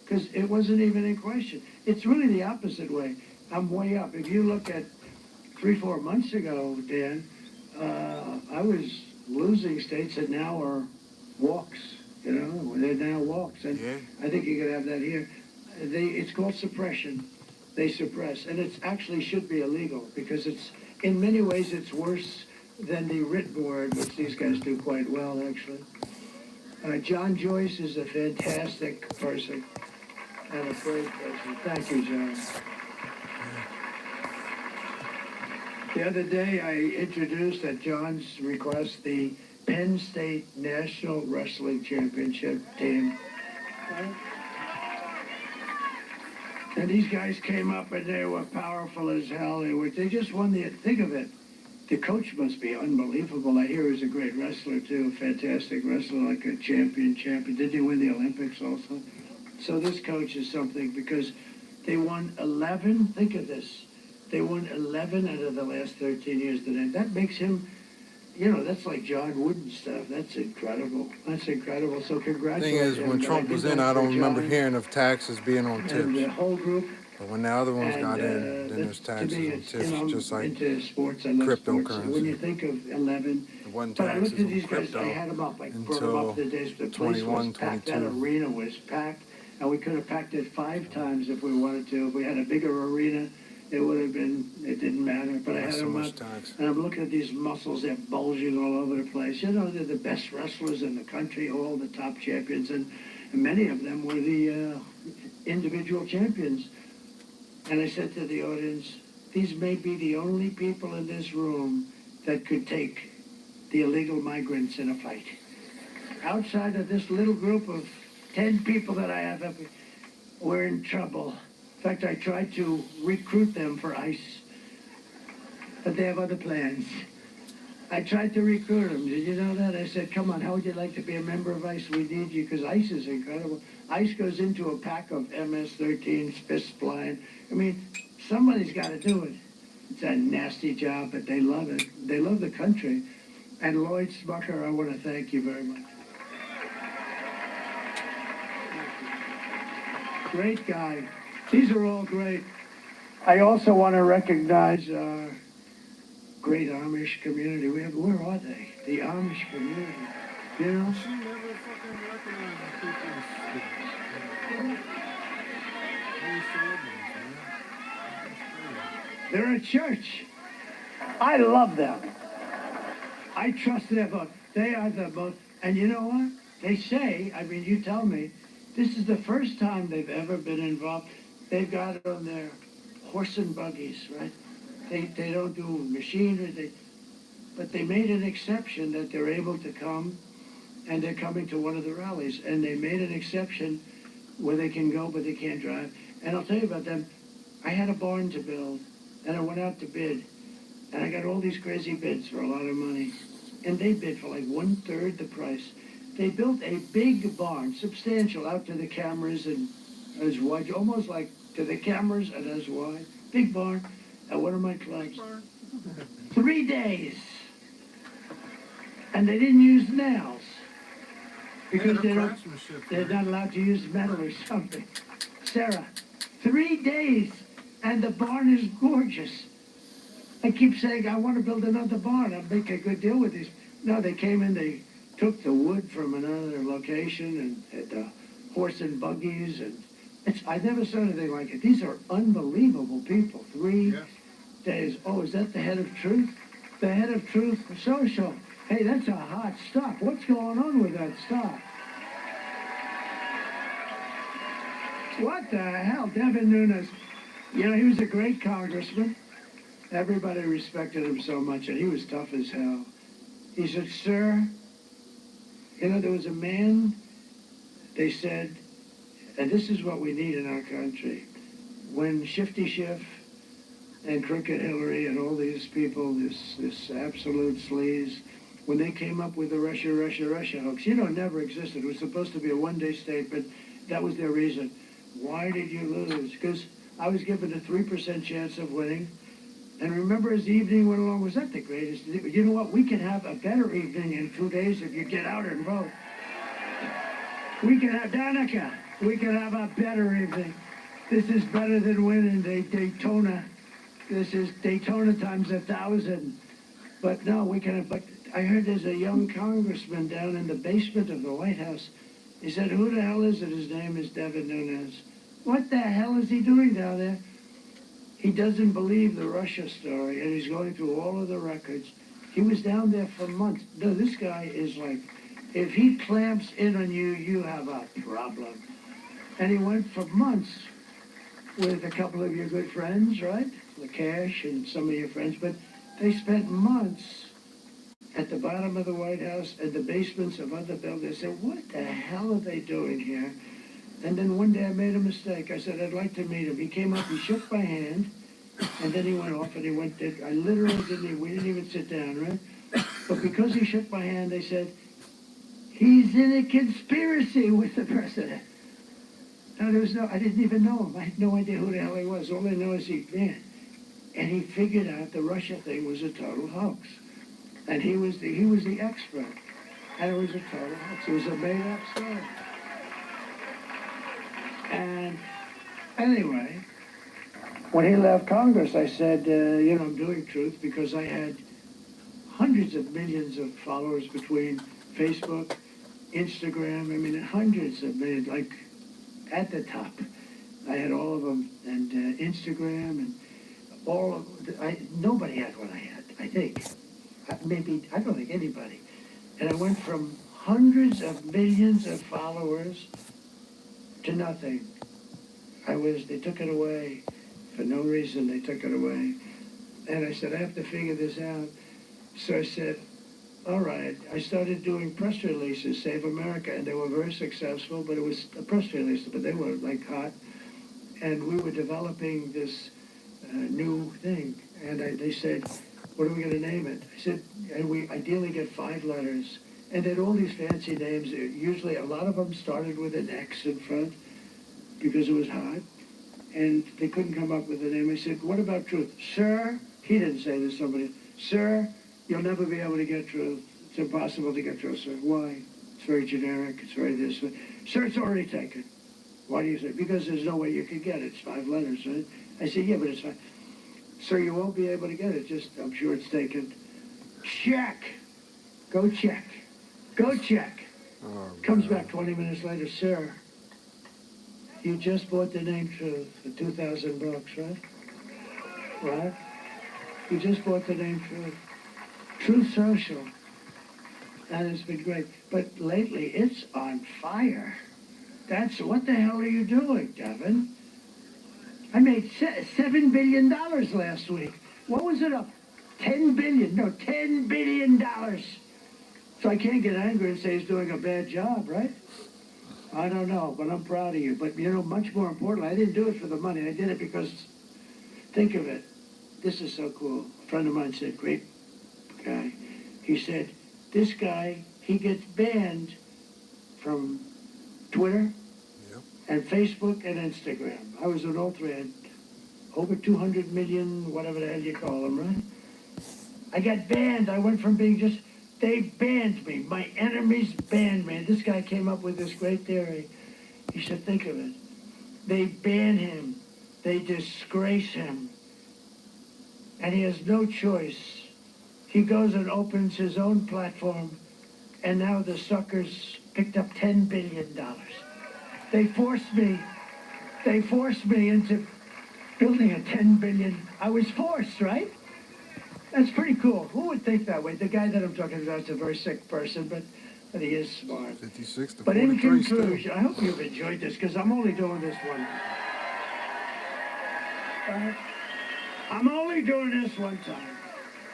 because it wasn't even in question. It's really the opposite way. I'm way up. If you look at 3-4 months ago, Dan, I was losing states that now are walks. You know, they're now walks, and Yeah. I think you could have that here. It's called suppression. They suppress, and it actually should be illegal because it's in many ways it's worse than the written word, which these guys do quite well, actually. John Joyce is a fantastic person and a great person. Thank you, John. The other day, I introduced at John's request the Penn State National Wrestling Championship team. And these guys came up and they were powerful as hell. They just won the, think of it, the coach must be unbelievable. I hear he's a great wrestler too, fantastic wrestler, like a champion. Did he win the Olympics also? So this coach is something because they won 11, think of this, they won 11 out of the last 13 years. That makes him, you know, that's like John Wooden stuff. That's incredible. That's incredible. So congratulations. Thing is, when Trump was in, I don't remember hearing of taxes being on tips. And the whole group. But when the other ones got in, then there's taxes on tips, just like into sports, I love cryptocurrency. Sports. When you think of 11, it wasn't but I taxes looked at on these guys, crypto I had them up, I brought them until up the days, the place was packed, that arena was packed, and we could have packed it 5 times if we wanted to. If we had a bigger arena, it would have been, it didn't matter, but I had so them much up, tax. and I'm looking at these muscles, they're bulging all over the place. You know, they're the best wrestlers in the country, all the top champions, and many of them were the individual champions. And I said to the audience, these may be the only people in this room that could take the illegal migrants in a fight. Outside of this little group of 10 people that I have, we're in trouble. In fact, I tried to recruit them for ICE, but they have other plans. I tried to recruit them. Did you know that? I said, come on, how would you like to be a member of ICE? We need you, because ICE is incredible. ICE goes into a pack of MS-13s, fists flying. I mean, somebody's got to do it. It's a nasty job, but they love it. They love the country. And Lloyd Smucker, I want to thank you very much. Great guy. These are all great. I also want to recognize our great Amish community. Where are they? The Amish community. You know? She never fucking recognized people's They're a church. I love them. I trust their vote. They are the most, and you know what? They say, I mean, you tell me, this is the first time they've ever been involved. They've got on their horse and buggies, right? They don't do machinery, but they made an exception that they're able to come, and they're coming to one of the rallies, and they made an exception where they can go, but they can't drive. And I'll tell you about them. I had a barn to build, and I went out to bid, and I got all these crazy bids for a lot of money, and they bid for like 1/3 the price. They built a big barn, substantial, out to the cameras and as wide, almost like to the cameras and as wide. Big barn at one of my clubs. 3 days. And they didn't use nails. Because they're not allowed to use metal or something. Sarah, 3 days, and the barn is gorgeous. I keep saying, I want to build another barn. I'll make a good deal with these. No, they came in, they took the wood from another location and the horse and buggies. And I never saw anything like it. These are unbelievable people. 3 days. Oh, is that the head of Truth? The head of Truth Social. Hey, that's a hot stock. What's going on with that stock? What the hell? Devin Nunes. You know, he was a great congressman. Everybody respected him so much, and he was tough as hell. He said, sir, you know, there was a man, they said, and this is what we need in our country. When Shifty Schiff and Crooked Hillary and all these people, this absolute sleaze, when they came up with the Russia hoax, you know, it never existed. It was supposed to be a one-day statement. That was their reason. Why did you lose? Because I was given a 3% chance of winning. And remember, as the evening went along, was that the greatest? You know what? We can have a better evening in 2 days if you get out and vote. We can have Danica. We can have a better evening. This is better than winning Daytona. This is Daytona times 1,000. But no, we can have, but I heard there's a young congressman down in the basement of the White House. He said, who the hell is it? His name is Devin Nunes. What the hell is he doing down there? He doesn't believe the Russia story, and he's going through all of the records. He was down there for months. No, this guy is like, if he clamps in on you, you have a problem. And he went for months with a couple of your good friends, right? Lakash and some of your friends, but they spent months at the bottom of the White House and the basements of other buildings. They said, what the hell are they doing here? And then one day I made a mistake. I said, I'd like to meet him. He came up, he shook my hand, and then he went off and he went, I literally we didn't even sit down, right? But because he shook my hand, they said, he's in a conspiracy with the president. Now, I didn't even know him. I had no idea who the hell he was. All I know is man. And he figured out the Russia thing was a total hoax. And he was the expert. And it was a total hoax. It was a made-up story. And anyway, when he left Congress, I said, I'm doing Truth because I had hundreds of millions of followers between Facebook, Instagram, hundreds of millions, like at the top. I had all of them, and Instagram, and all of, nobody had what I had, I think. Maybe, I don't think anybody. And I went from hundreds of millions of followers to nothing. They took it away. For no reason, they took it away. And I said, I have to figure this out. So I said, all right. I started doing press releases, Save America, and they were very successful, but it was a press release, but they were like hot. And we were developing this new thing. And they said, what are we going to name it? I said, and we ideally get 5 letters. And then all these fancy names, usually a lot of them started with an X in front because it was hot. And they couldn't come up with a name. I said, what about Truth? Sir, he didn't say this, somebody, sir, you'll never be able to get Truth. It's impossible to get Truth, sir. Why? It's very generic. It's very this. Sir, it's already taken. Why do you say? Because there's no way you could get it. It's 5 letters, right? I said, yeah, but it's fine. Sir, you won't be able to get it. Just, I'm sure it's taken. Check. Go check. Go check. Oh, Comes back 20 minutes later, sir. You just bought the name Truth for $2,000, right? Right? You just bought the name Truth. Truth Social. And it's been great. But lately, it's on fire. What the hell are you doing, Devin? I made $7 billion last week. What was it up? $10 billion. No, $10 billion. So I can't get angry and say he's doing a bad job, right? I don't know, but I'm proud of you. But, much more importantly, I didn't do it for the money. I did it because, think of it. This is so cool. A friend of mine said, great guy. He said, this guy, he gets banned from Twitter and Facebook and Instagram. I was on all three. I had over 200 million, whatever the hell you call them, right? I got banned. I went from being they banned me. My enemies banned me. And this guy came up with this great theory. He said, think of it. They ban him. They disgrace him. And he has no choice. He goes and opens his own platform, and now the suckers picked up $10 billion. They forced me into building a $10 billion. I was forced, right? That's pretty cool. Who would think that way? The guy that I'm talking about is a very sick person, but he is smart. 56 to 43 but in conclusion, still. I hope you've enjoyed this, because I'm only doing this one. I'm only doing this one time.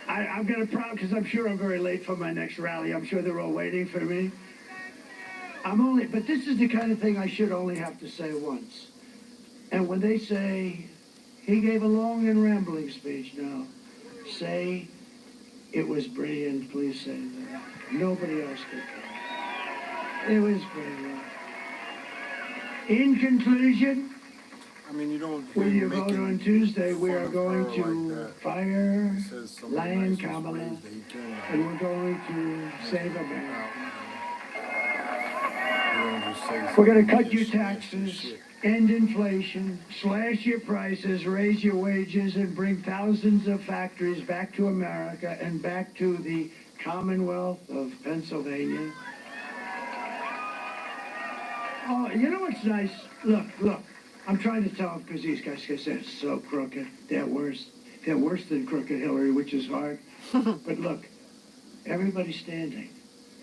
I've got a problem, because I'm sure I'm very late for my next rally. I'm sure they're all waiting for me. But this is the kind of thing I should only have to say once. And when they say, he gave a long and rambling speech, now, say, it was brilliant, please say that. Nobody else could. It was brilliant. In conclusion, You don't. when you vote on Tuesday, we are going to fire Lion Kamala, and we're going to save America. We're going to cut your taxes, end inflation, slash your prices, raise your wages, and bring thousands of factories back to America and back to the Commonwealth of Pennsylvania. Oh, you know what's nice? Look. I'm trying to tell them because these guys are so crooked. They're worse. They're worse than crooked Hillary, which is hard. But look, everybody's standing.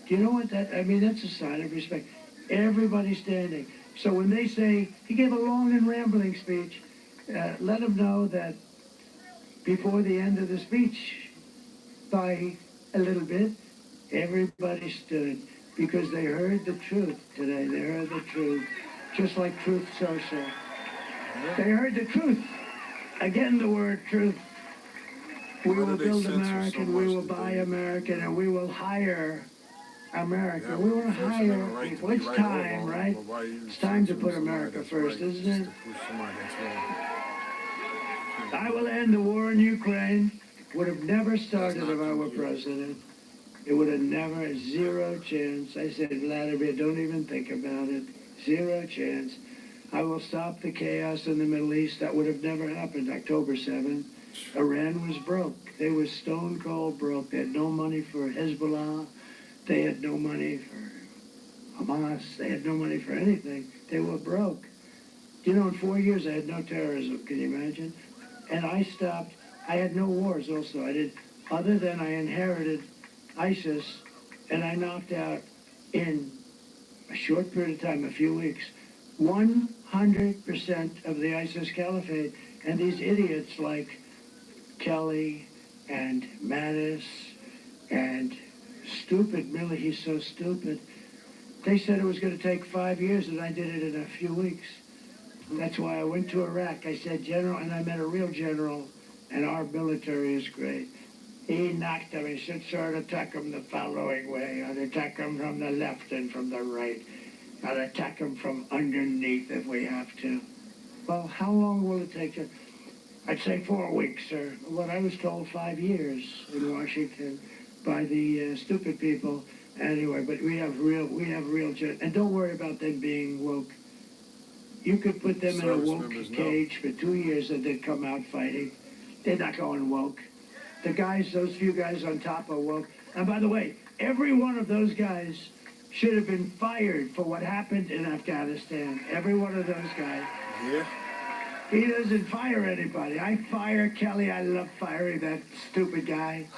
Do you know what that, I mean, that's a sign of respect. Everybody's standing. So when they say, he gave a long and rambling speech, let them know that before the end of the speech, by a little bit, everybody stood because they heard the truth today. They heard the truth, just like Truth Social. They heard the truth. Again, the word truth. We will build American, we will buy American, and we will hire America. Yeah, We will hire right people. It's time, right? It's time to put America first, isn't it? I will end the war in Ukraine. Would have never started if I were president. It would have never, zero chance. I said, Vladimir, don't even think about it. Zero chance. I will stop the chaos in the Middle East. That would have never happened October 7th. Iran was broke. They were stone cold broke. They had no money for Hezbollah. They had no money for Hamas. They had no money for anything. They were broke. You know, in 4 years, I had no terrorism. Can you imagine? And I stopped. I had no wars also. I did, other than I inherited ISIS, and I knocked out in a short period of time, a few weeks, 100% of the ISIS caliphate. And these idiots like Kelly and Mattis and stupid Milley, he's so stupid. They said it was going to take 5 years, and I did it in a few weeks. That's why I went to Iraq. I said, General, and I met a real general, and our military is great. He knocked them. He said, sir, attack them the following way. I'd attack them from the left and from the right. I'd attack them from underneath if we have to. Well, how long will it take to? I'd say 4 weeks, sir. What I was told 5 years in Washington by the stupid people. Anyway, but we have real, and don't worry about them being woke. You could put them in a woke cage for 2 years and they'd come out fighting. They're not going woke. The guys, those few guys on top are woke. And by the way, every one of those guys should have been fired for what happened in Afghanistan. Every one of those guys. Yeah. He doesn't fire anybody. I fire Kelly. I love firing that stupid guy.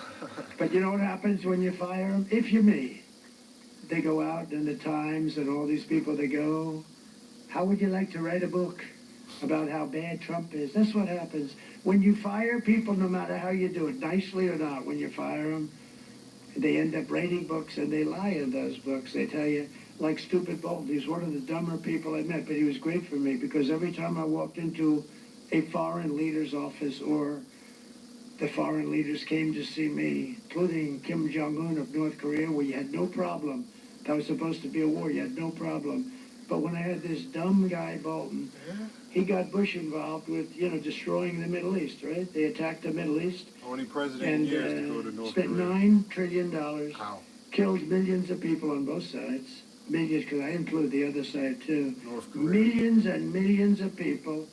But you know what happens when you fire him? If you're me, they go out in the Times and all these people, they go, how would you like to write a book about how bad Trump is? That's what happens. When you fire people, no matter how you do it, nicely or not, when you fire them, they end up writing books and they lie in those books. They tell you, like stupid Bolton, he's one of the dumber people I met, but he was great for me because every time I walked into a foreign leader's office or the foreign leaders came to see me, including Kim Jong-un of North Korea, where you had no problem. That was supposed to be a war. You had no problem. But when I had this dumb guy, Bolton, he got Bush involved with, destroying the Middle East, right? They attacked the Middle East. Only president in years to go to North Korea. Spent $9 trillion. How? Killed millions of people on both sides. Millions, because I include the other side too. North Korea. Millions and millions of people.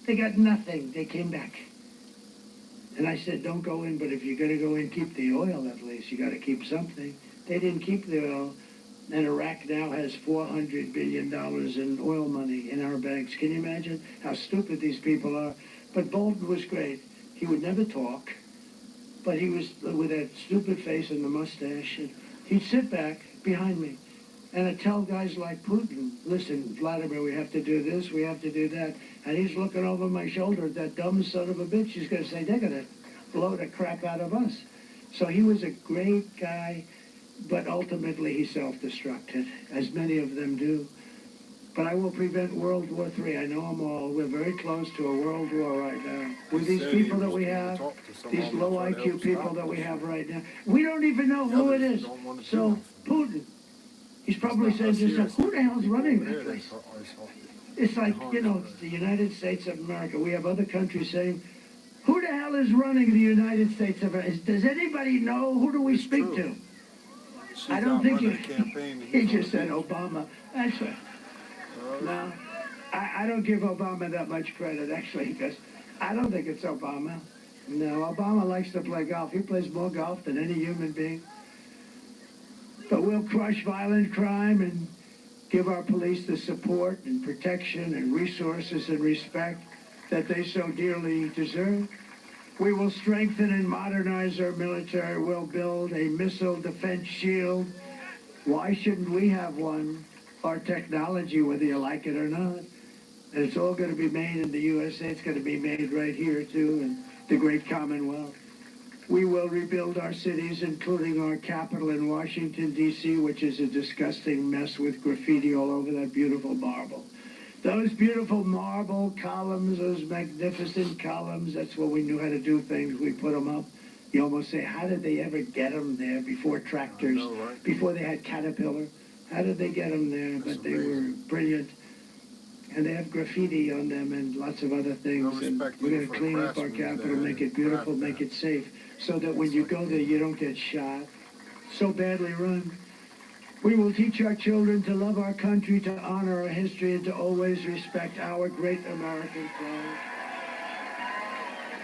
They got nothing. They came back. And I said, don't go in, but if you're going to go in, keep the oil at least. You got to keep something. They didn't keep the oil. And Iraq now has $400 billion in oil money in our banks. Can you imagine how stupid these people are? But Bolton was great. He would never talk, but he was with that stupid face and the mustache. And he'd sit back behind me, and I'd tell guys like Putin, listen, Vladimir, we have to do this, we have to do that. And he's looking over my shoulder at that dumb son of a bitch. He's going to say, they're going to blow the crap out of us. So he was a great guy. But ultimately, he self-destructed, as many of them do. But I will prevent World War III. I know them all. We're very close to a world war right now. With these people that we have, these low IQ people that we have right now, we don't even know who it is. So Putin, he's probably saying to himself, who the hell's running that place? It's like, it's the United States of America. We have other countries saying, who the hell is running the United States of America? Does anybody know? Who do we speak to? I don't think he just said Obama. That's right. No, I don't give Obama that much credit, actually, because I don't think it's Obama. No, Obama likes to play golf. He plays more golf than any human being. But we'll crush violent crime and give our police the support and protection and resources and respect that they so dearly deserve. We will strengthen and modernize our military. We'll build a missile defense shield. Why shouldn't we have one? Our technology, whether you like it or not. And it's all going to be made in the USA. It's going to be made right here, too, in the great Commonwealth. We will rebuild our cities, including our capital in Washington, D.C., which is a disgusting mess with graffiti all over that beautiful marble. Those beautiful marble columns, those magnificent columns, that's what we knew how to do things. We put them up. You almost say, how did they ever get them there before tractors, right? before they had Caterpillar? How did they get them there? But they were brilliant. And they have graffiti on them and lots of other things. And we're going to clean up our capital, make it beautiful, make it safe, so that when you go there, you don't get shot. So badly run. We will teach our children to love our country, to honor our history, and to always respect our great American flag.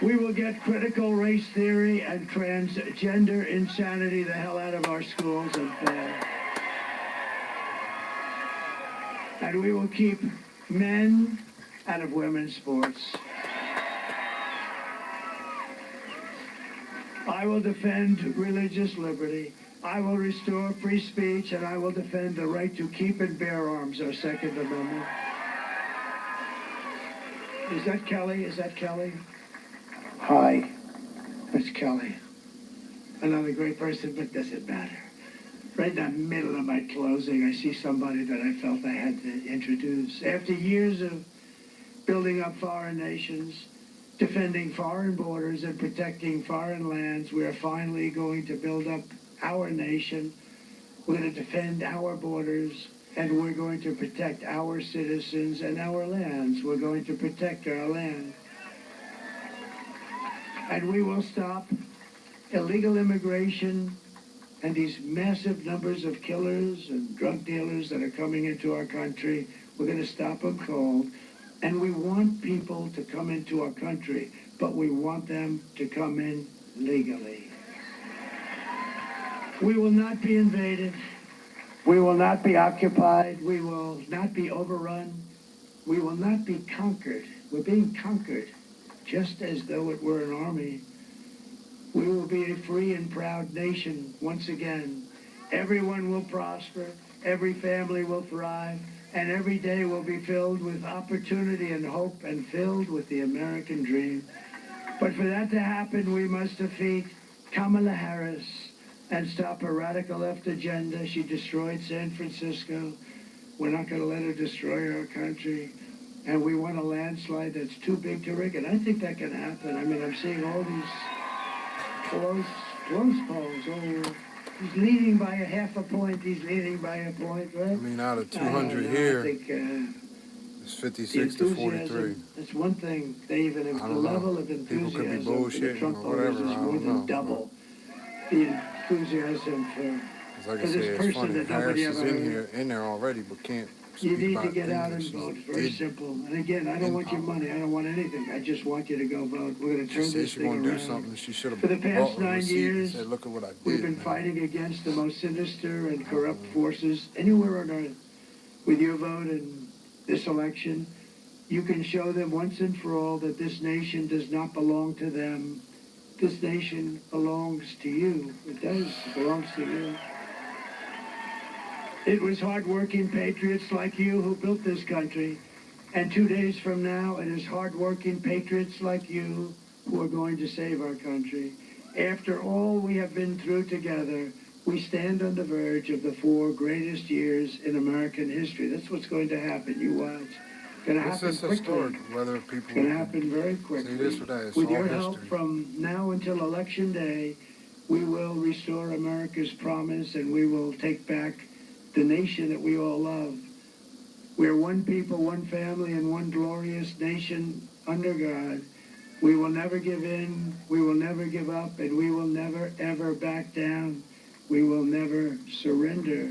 We will get critical race theory and transgender insanity the hell out of our schools and we will keep men out of women's sports. I will defend religious liberty. I will restore free speech, and I will defend the right to keep and bear arms, our Second Amendment. Is that Kelly? Is that Kelly? Hi, that's Kelly. Another great person, but does it matter? Right in the middle of my closing, I see somebody that I felt I had to introduce. After years of building up foreign nations, defending foreign borders, and protecting foreign lands, we are finally going to build up our nation. We're going to defend our borders, and we're going to protect our citizens and our lands. We're going to protect our land. And we will stop illegal immigration and these massive numbers of killers and drug dealers that are coming into our country. We're going to stop them cold. And we want people to come into our country, but we want them to come in legally. We will not be invaded. We will not be occupied. We will not be overrun. We will not be conquered. We're being conquered, just as though it were an army. We will be a free and proud nation once again. Everyone will prosper. Every family will thrive. And every day will be filled with opportunity and hope and filled with the American dream. But for that to happen, we must defeat Kamala Harris and stop a radical left agenda. She destroyed San Francisco. We're not going to let her destroy our country. And we want a landslide that's too big to rig. And I think that can happen. I mean, I'm seeing all these close polls. Oh, he's leading by a half a point. He's leading by a point, right? I mean, out of 200 here, I think, it's 56 to 43. That's one thing. They even the level of enthusiasm People could be for the bullshitting Trump or whatever. voters is I more don't than know. double the enthusiasm Like I for said, this it's person funny. that Harris nobody is ever in there already, but can't You speak need about to get out and things that vote. she Very did. simple. And again, I don't want your money. I don't want anything. I just want you to go vote. We're going to She turn said this she thing gonna do around. something. She should have For the brought past a 9 receipt years, and said, "Look at what I did." we've been man. fighting against the most sinister and corrupt forces anywhere on earth. With your vote in this election, you can show them once and for all that this nation does not belong to them. This nation belongs to you. It does. It belongs to you. It was hard-working patriots like you who built this country. And 2 days from now, it is hard-working patriots like you who are going to save our country. After all we have been through together, we stand on the verge of the 4 greatest years in American history. That's what's going to happen. You watch. It's going to This happen is quickly. historic, whether people It's going to happen very quickly. say this or that. It's With all your history. help from now until Election Day, we will restore America's promise and we will take back the nation that we all love. We're one people, one family, and one glorious nation under God. We will never give in, we will never give up, and we will never, ever back down. We will never surrender.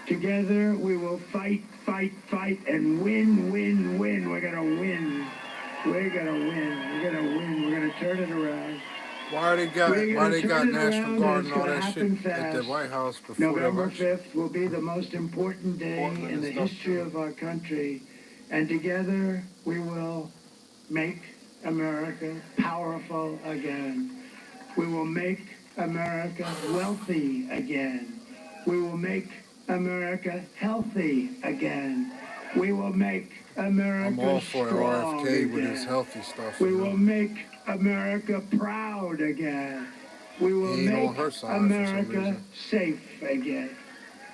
Together we will fight, fight, fight, and win, win, win. We're gonna win. We're gonna win. We're gonna win. We're gonna turn it around. Why they got National Guard and all that shit at the White House before November the election? 5th will be the most important day in the history of our country. And together we will make America powerful again. We will make America wealthy again. We will make America healthy again. We will make America I'm all for strong RFK with again. his healthy stuff. We will make America proud again. We will He ain't on make her side for some America reason. safe again.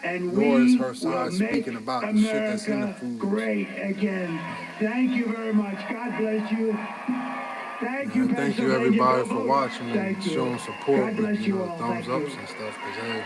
And Nor is we her side will make speaking about the shit that's in the America food. great again. Thank you very much. God bless you. Thank you, Thank you Pennsylvania. everybody Go for vote. watching and Thank you. showing support God bless with you all. thumbs Thank ups you. and stuff. 'Cause, hey,